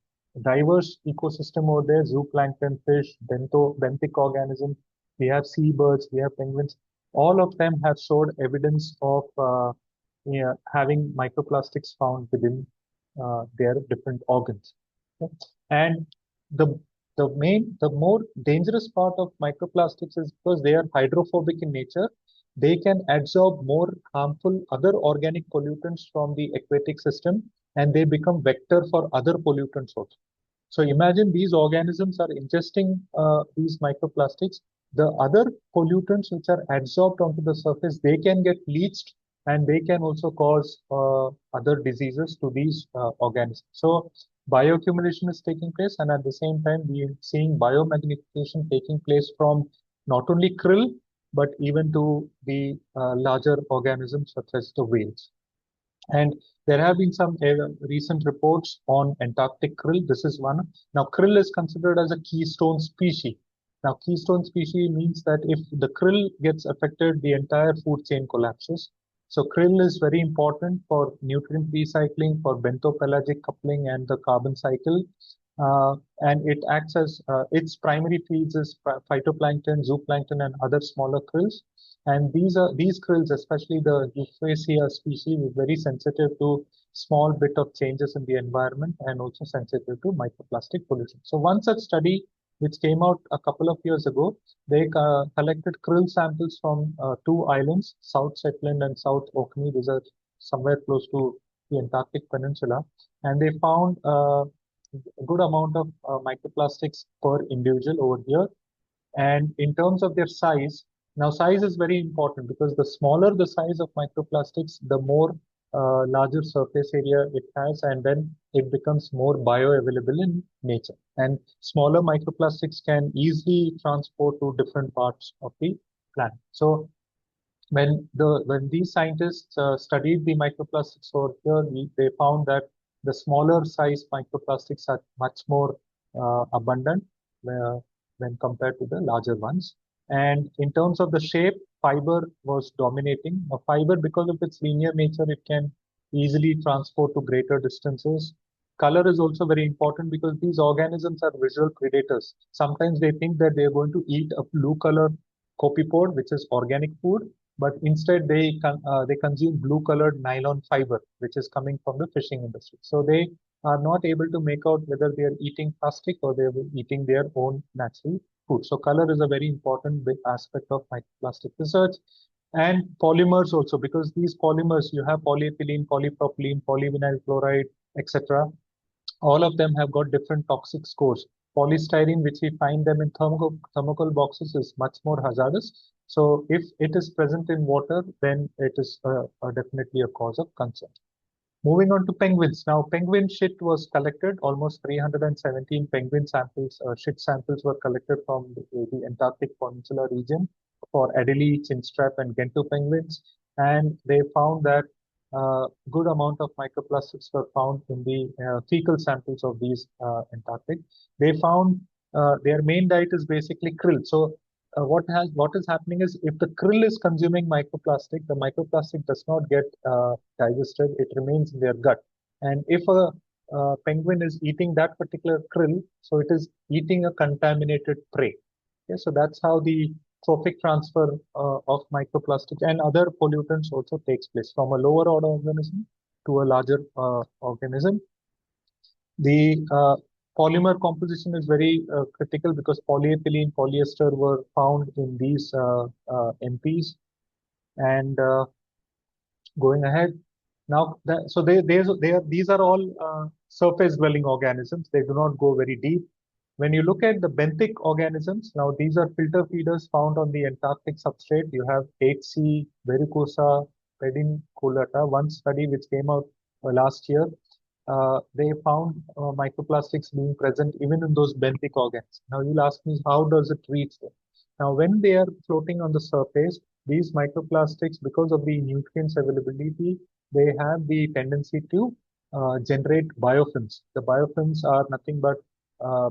diverse ecosystem over there: zooplankton, fish, benthic organisms. We have seabirds, we have penguins. All of them have showed evidence of having microplastics found within their different organs. Okay? And the more dangerous part of microplastics is because they are hydrophobic in nature. They can absorb more harmful other organic pollutants from the aquatic system, and they become vector for other pollutants also. So imagine these organisms are ingesting these microplastics. The other pollutants which are adsorbed onto the surface, they can get leached and they can also cause other diseases to these organisms. So bioaccumulation is taking place, and at the same time, we are seeing biomagnification taking place from not only krill, but even to the larger organisms such as the whales. And there have been some recent reports on Antarctic krill. This is one. Now, krill is considered as a keystone species. Now, keystone species means that if the krill gets affected, the entire food chain collapses. So krill is very important for nutrient recycling, for bentopelagic coupling and the carbon cycle. And it acts as its primary feeds is phytoplankton, zooplankton, and other smaller krills. And these krills, especially the Euphrasia species, is very sensitive to small bit of changes in the environment and also sensitive to microplastic pollution. So one such study which came out a couple of years ago, they collected krill samples from two islands, South Shetland and South Orkney. These are somewhere close to the Antarctic Peninsula, and they found a good amount of microplastics per individual over here. And in terms of their size, now size is very important because the smaller the size of microplastics, the more larger surface area it has, and then it becomes more bioavailable in nature. And smaller microplastics can easily transport to different parts of the planet. So when these scientists studied the microplastics over here, they found that the smaller size microplastics are much more abundant uh, when compared to the larger ones. And in terms of the shape, fiber was dominating. A fiber, because of its linear nature, it can easily transport to greater distances. Color is also very important because these organisms are visual predators. Sometimes they think that they are going to eat a blue color copepod, which is organic food, but instead they consume blue colored nylon fiber, which is coming from the fishing industry. So they are not able to make out whether they are eating plastic or they are eating their own natural food. So color is a very important big aspect of microplastic research. And polymers also, because these polymers, you have polyethylene, polypropylene, polyvinyl chloride, etc. All of them have got different toxic scores. Polystyrene, which we find them in thermocol boxes, is much more hazardous. So if it is present in water, then it is definitely a cause of concern. Moving on to penguins. Now, penguin shit was collected. Almost 317 penguin samples, shit samples were collected from the Antarctic Peninsula region for Adelie, chinstrap, and Gentoo penguins. And they found that good amount of microplastics were found in the fecal samples of these Antarctic. They found their main diet is basically krill. So what is happening is if the krill is consuming microplastic, the microplastic does not get digested; it remains in their gut. And if a penguin is eating that particular krill, so it is eating a contaminated prey. Okay, so that's how the trophic transfer of microplastics and other pollutants also takes place from a lower order organism to a larger organism. The polymer composition is very critical because polyethylene, polyester were found in these MPs. And going ahead, now so these are all surface dwelling organisms. They do not go very deep. When you look at the benthic organisms, now these are filter feeders found on the Antarctic substrate. You have 8C, Vericosa, pedinculata. One study which came out last year, they found microplastics being present even in those benthic organs. Now you'll ask me, how does it reach them? Now when they are floating on the surface, these microplastics, because of the nutrients availability, they have the tendency to generate biofilms. The biofilms are nothing but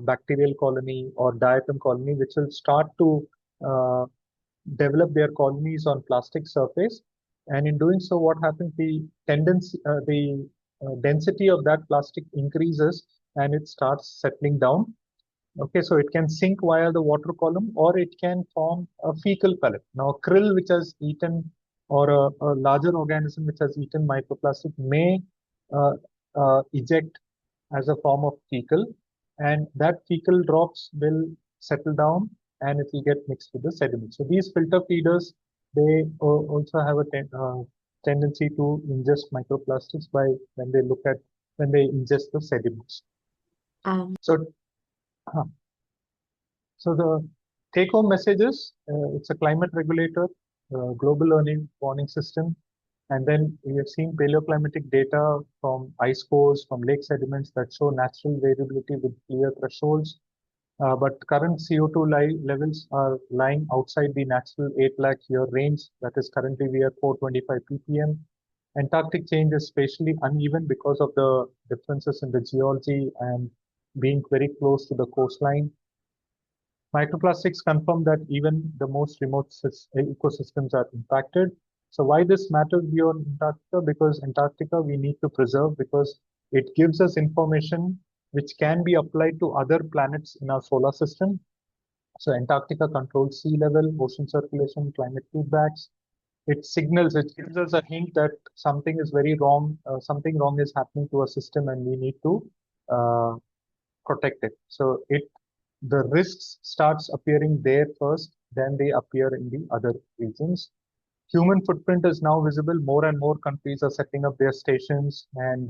bacterial colony or diatom colony, which will start to uh, develop their colonies on plastic surface. And in doing so, what happens? The tendency, the density of that plastic increases and it starts settling down. Okay, so it can sink via the water column or it can form a fecal pellet. Now, a krill which has eaten or a larger organism which has eaten microplastic may uh, eject as a form of fecal, and that fecal drops will settle down and it will get mixed with the sediment. So these filter feeders, they also have a tendency to ingest microplastics by when they ingest the sediments. So So the take-home message is it's a climate regulator, global warning system, and then we have seen paleoclimatic data from ice cores, from lake sediments that show natural variability with clear thresholds. But current CO2 levels are lying outside the natural 8 lakh year range. That is currently we are 425 ppm. Antarctic change is spatially uneven because of the differences in the geology and being very close to the coastline. Microplastics confirm that even the most remote ecosystems are impacted. So why this matters beyond Antarctica? Because Antarctica we need to preserve because it gives us information which can be applied to other planets in our solar system. So Antarctica controls sea level, ocean circulation, climate feedbacks. It signals, it gives us a hint that something is very wrong, something wrong is happening to a system and we need to uh, protect it. So the risks starts appearing there first, then they appear in the other regions. human footprint is now visible. More and more countries are setting up their stations, and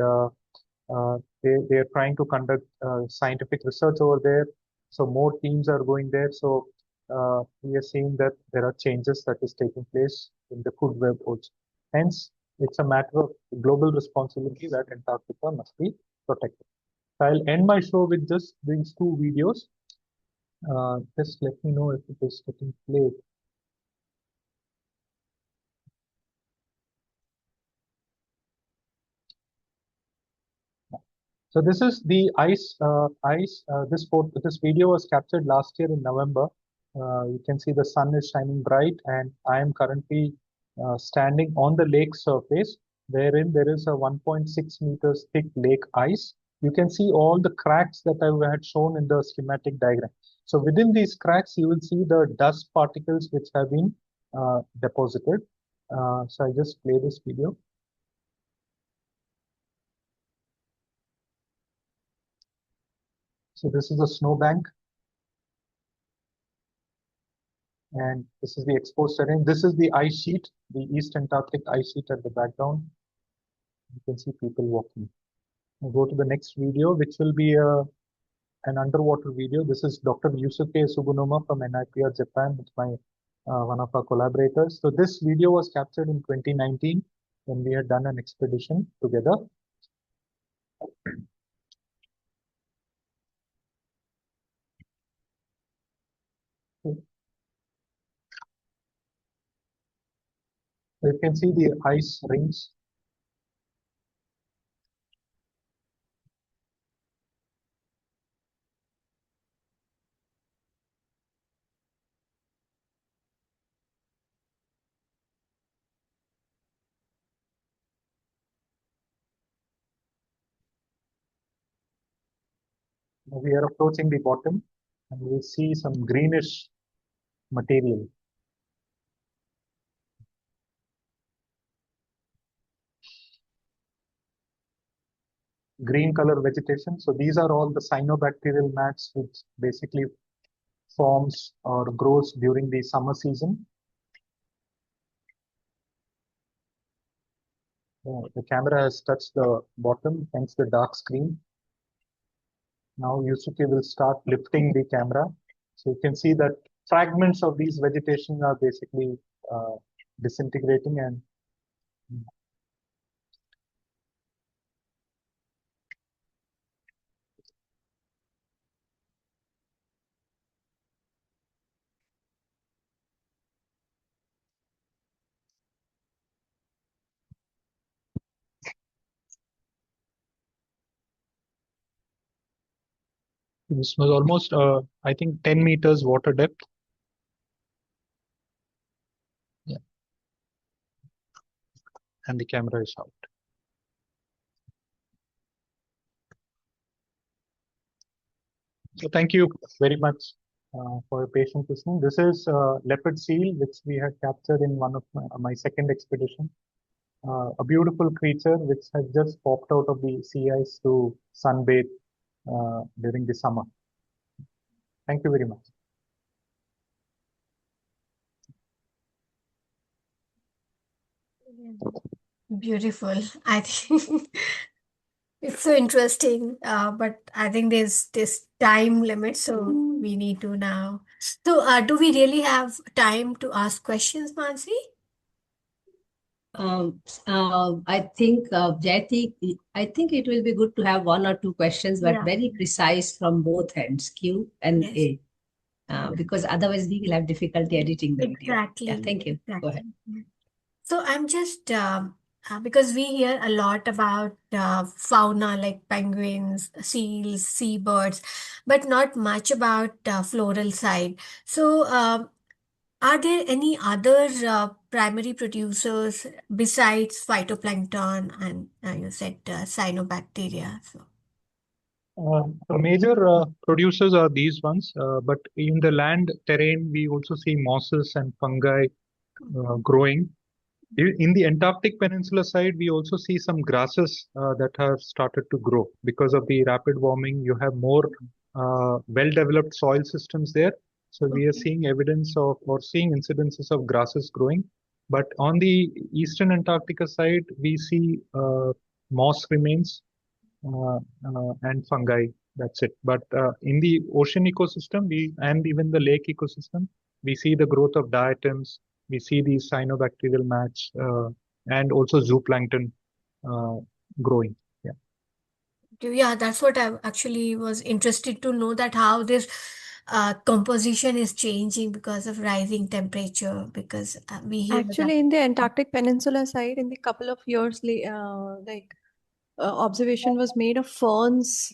they are trying to conduct scientific research over there. So more teams are going there. So we are seeing that there are changes that is taking place in the food web also. Hence, it's a matter of global responsibility that Antarctica must be protected. So I'll end my show with just these two videos. Just let me know if it is getting played. So this is the ice. This video was captured last year in November. You can see the sun is shining bright, and I am currently standing on the lake surface, wherein there is a 1.6 meters thick lake ice. You can see all the cracks that I had shown in the schematic diagram. So within these cracks, you will see the dust particles which have been deposited. So I just play this video. So this is a snowbank, and this is the exposed terrain. This is the ice sheet, the East Antarctic ice sheet at the background. You can see people walking. I'll go to the next video, which will be an underwater video. This is Dr. Yusuke Sugunoma from NIPR Japan. It's one of our collaborators. So this video was captured in 2019 when we had done an expedition together. So you can see the ice rings. We are approaching the bottom, and we see some greenish material. Green color vegetation. So these are all the cyanobacterial mats which basically forms or grows during the summer season. The camera has touched the bottom, hence the dark screen. Now Yusuke will start lifting the camera. So you can see that fragments of these vegetation are basically disintegrating, and this was almost, I think, 10 meters water depth. Yeah. And the camera is out. So thank you very much for your patient listening. This is leopard seal, which we had captured in one of my second expedition. A beautiful creature which has just popped out of the sea ice to sunbathe during the summer. Thank you very much. Beautiful. I think it's so interesting, but I think there's this time limit, so we need to now. So, do we really have time to ask questions, Mansi? I think, Jayati, I think it will be good to have one or two questions, but Yeah. very precise from both ends, Q and Yes. A, because otherwise we will have difficulty editing the video. Exactly. Yeah, thank you. Go ahead. Exactly. So I'm just because we hear a lot about fauna like penguins, seals, seabirds, but not much about floral side. So are there any other primary producers besides phytoplankton and you said cyanobacteria? So The major producers are these ones, but in the land terrain, we also see mosses and fungi growing. In the Antarctic Peninsula side, we also see some grasses that have started to grow. Because of the rapid warming, you have more well-developed soil systems there. So we are seeing evidence of or seeing incidences of grasses growing. But on the eastern Antarctica side, we see moss remains and fungi. That's it. But in the ocean ecosystem, and even the lake ecosystem, we see the growth of diatoms. We see these cyanobacterial mats and also zooplankton uh, growing. Yeah. Yeah, that's what I actually was interested to know, that how this composition is changing because of rising temperature, because we hear that. Actually, in the Antarctic Peninsula side, in the couple of years, observation was made of ferns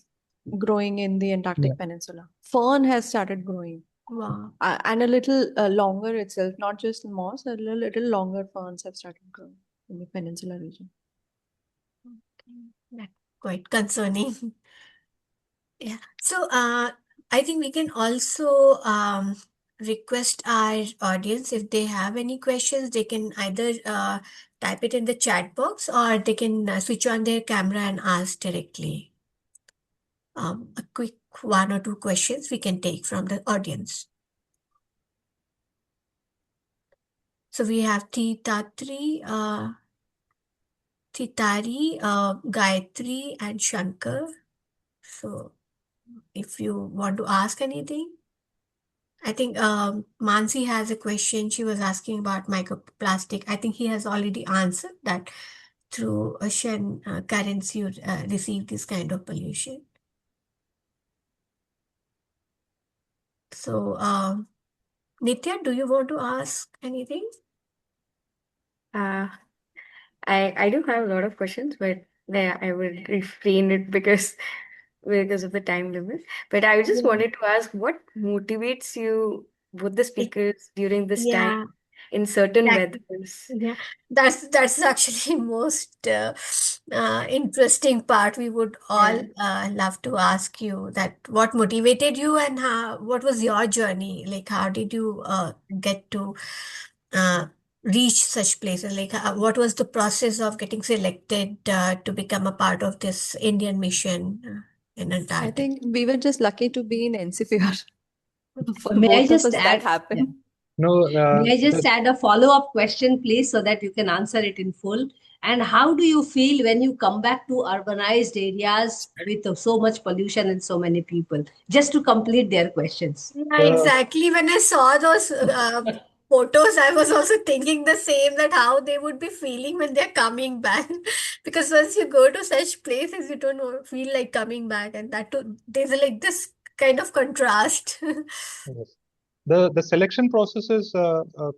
growing in the Yeah. Antarctic Peninsula. Fern has started growing, Wow. and a little longer itself, not just moss, a little longer ferns have started growing in the peninsula region. Okay. That's quite concerning. Yeah. So, I think we can also request our audience, if they have any questions, they can either type it in the chat box, or they can switch on their camera and ask directly. A quick one or two questions we can take from the audience. So we have Thitari, Gayatri, and Shankar. So if you want to ask anything. I think Mansi has a question. She was asking about microplastic. I think he has already answered that through ocean currents you receive this kind of pollution. So, Nitya, do you want to ask anything? Uh, I do have a lot of questions, but yeah, I will refrain it because of the time limit. But I just Yeah. wanted to ask, what motivates you, both the speakers, during this time Yeah. in certain Exactly. weathers? Yeah, that's actually most interesting part. We would all Yeah. love to ask you that what motivated you, and what was your journey? Like, how did you get to uh, reach such places? Like, what was the process of getting selected to become a part of this Indian mission in I Antarctica? think we were just lucky to be in NCPR. For May I both of just us, that add? Yeah. happened. No, May I just add a follow-up question, please, so that you can answer it in full? And how do you feel when you come back to urbanized areas with so much pollution and so many people? Just to complete their questions. Yeah, the exactly. When I saw those photos, I was also thinking the same, that how they would be feeling when they're coming back. Because once you go to such places, you don't feel like coming back, and that too, there's like this kind of contrast. yes. The selection process is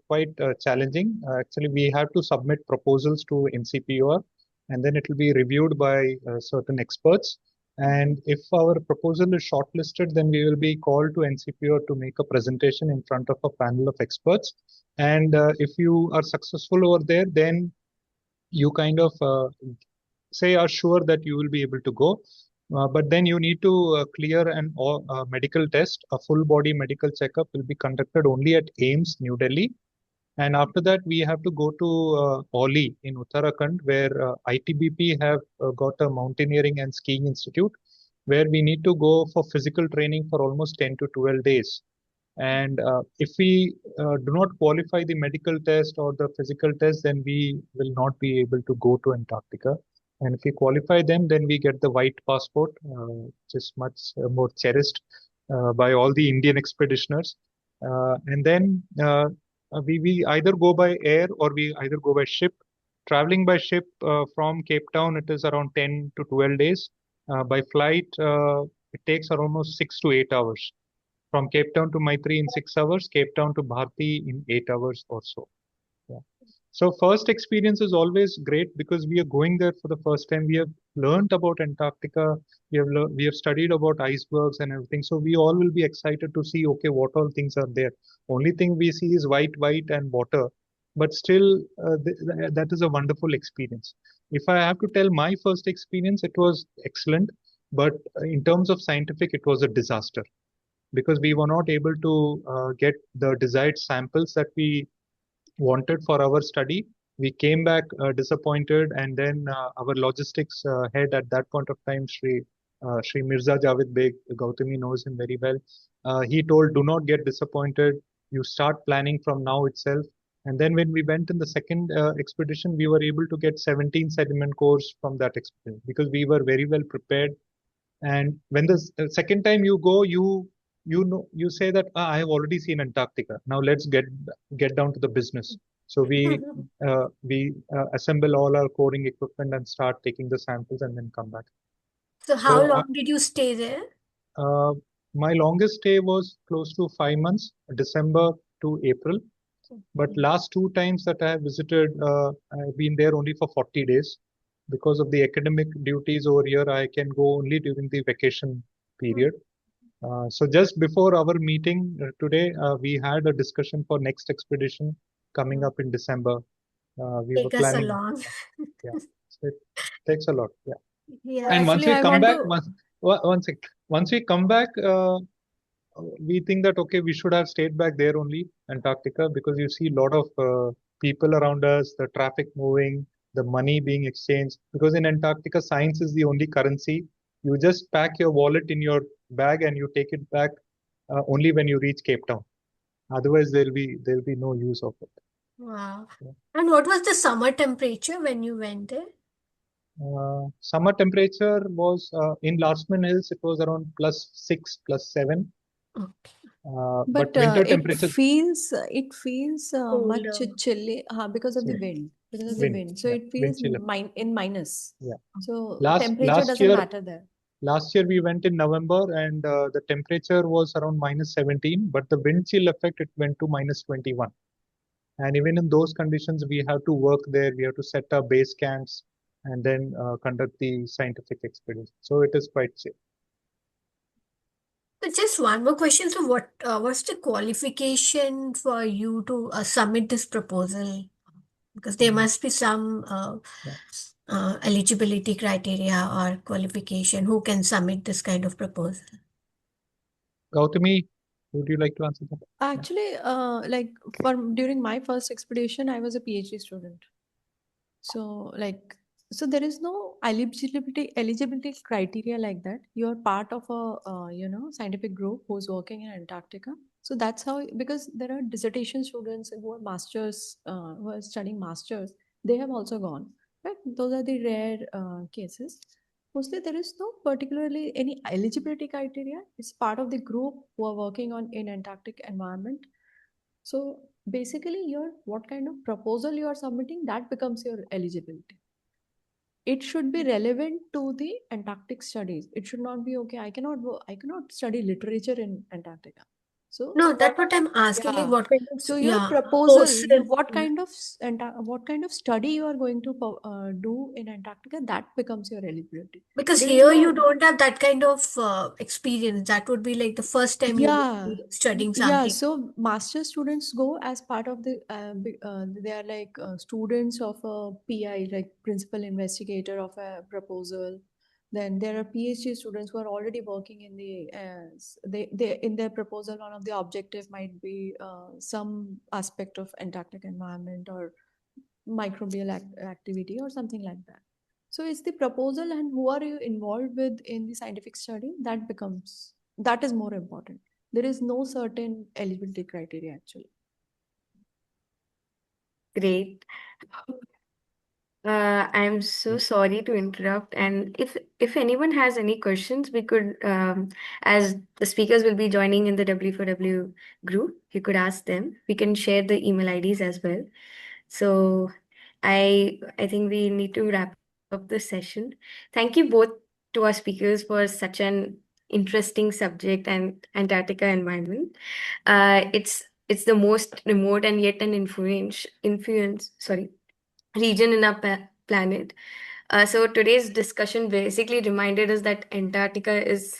quite challenging. Actually, we have to submit proposals to NCPOR, and then it will be reviewed by certain experts. And if our proposal is shortlisted, then we will be called to NCPOR to make a presentation in front of a panel of experts. And if you are successful over there, then you kind of say are sure that you will be able to go. But then you need to clear an medical test. A full body medical checkup will be conducted only at AIIMS, New Delhi. And after that, we have to go to Oli in Uttarakhand, where ITBP have got a mountaineering and skiing institute, where we need to go for physical training for almost 10 to 12 days. And if we do not qualify the medical test or the physical test, then we will not be able to go to Antarctica. And if we qualify them, then we get the white passport, which is much more cherished by all the Indian expeditioners. And then we either go by air or we either go by ship. Traveling by ship from Cape Town, it is around 10 to 12 days. By flight, it takes almost 6 to 8 hours. From Cape Town to Maitri in 6 hours, Cape Town to Bharti in 8 hours or so. Yeah. So first experience is always great because we are going there for the first time. We have learned about Antarctica. We have studied about icebergs and everything. So we all will be excited to see, okay, what all things are there. Only thing we see is white, and water. But still, that is a wonderful experience. If I have to tell my first experience, it was excellent. But in terms of scientific, it was a disaster because we were not able to get the desired samples that we wanted for our study. We came back disappointed, and then our logistics head at that point of time, Shri Mirza Javed Beg, Gautami knows him very well. He told, "Do not get disappointed. You start planning from now itself." And then when we went in the second expedition, we were able to get 17 sediment cores from that expedition because we were very well prepared. And when the second time you go, you say that I have already seen Antarctica. Now let's get down to the business. So we assemble all our coring equipment and start taking the samples and then come back. So how long did you stay there? My longest stay was close to 5 months, December to April. But last 2 times that I have visited, I've been there only for 40 days. Because of the academic duties over here, I can go only during the vacation period. So just before our meeting today, we had a discussion for next expedition coming up in December. We were Take us planning. along. Yeah, so it takes a lot. Yeah. Yeah. And once Actually, we I come want back, to. once we come back, we think that okay, we should have stayed back there only, Antarctica, because you see a lot of people around us, the traffic moving, the money being exchanged. Because in Antarctica, science is the only currency. You just pack your wallet in your bag and you take it back only when you reach Cape Town. Otherwise, there'll be no use of it. Wow. Yeah. And what was the summer temperature when you went there? Summer temperature was in Lastman Hills, it was around +6, +7. Okay. But But winter it temperatures feels much Colder. chilly because of the Yeah. wind. Because of the wind, wind. So yeah, it wind feels chill. in minus. Yeah. So Last temperature last doesn't year, matter there. last year we went in November and the temperature was around -17, but the wind chill effect it went to -21. And even in those conditions, we have to work there. We have to set up base camps and then conduct the scientific expedition. So it is quite safe. So just one more question. So what's the qualification for you to submit this proposal? Because there must be some Yeah. eligibility criteria or qualification who can submit this kind of proposal. Gautami, would you like to answer that? Yeah. Actually, like during my first expedition, I was a PhD student. So so there is no eligibility criteria like that. You're part of a scientific group who's working in Antarctica. So that's how, because there are dissertation students who are masters, who are studying masters, they have also gone. Right? Those are the rare cases. Mostly there is no particularly any eligibility criteria. It's part of the group who are working on in Antarctic environment. So basically, what kind of proposal you are submitting, that becomes your eligibility. It should be relevant to the Antarctic studies. It should not be okay. I cannot study literature in Antarctica. So No, that's what I'm asking. Like yeah. what kind of So your proposal? proposal, what kind of study you are going to do in Antarctica, that becomes your eligibility. Because There is here no. you don't have that kind of experience. That would be like the first time you would Yeah, be studying yeah. something. So master students go as part of the. They are like students of a PI, like principal investigator of a proposal. Then there are PhD students who are already working in the. They in their proposal, one of the objective might be some aspect of Antarctic environment or microbial activity or something like that. So it's the proposal and who are you involved with in the scientific study that is more important. There is no certain eligibility criteria actually. Great. I'm so sorry to interrupt. And if anyone has any questions, we could, as the speakers will be joining in the W4W group, you could ask them. We can share the email IDs as well. So I think we need to wrap up this session. Thank you both to our speakers for such an interesting subject and Antarctica environment. It's the most remote and yet an region in our planet. So today's discussion basically reminded us that Antarctica is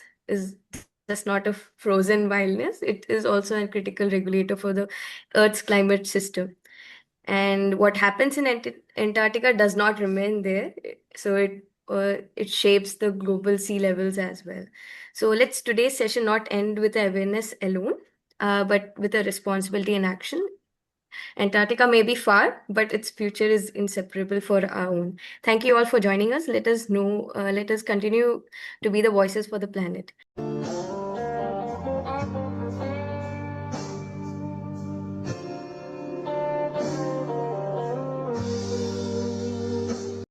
just not a frozen wilderness. It is also a critical regulator for the Earth's climate system. And what happens in Antarctica does not remain there. So it shapes the global sea levels as well. So let's today's session not end with awareness alone, but with a responsibility and action. Antarctica may be far, but its future is inseparable for our own. Thank you all for joining us. Let us continue to be the voices for the planet.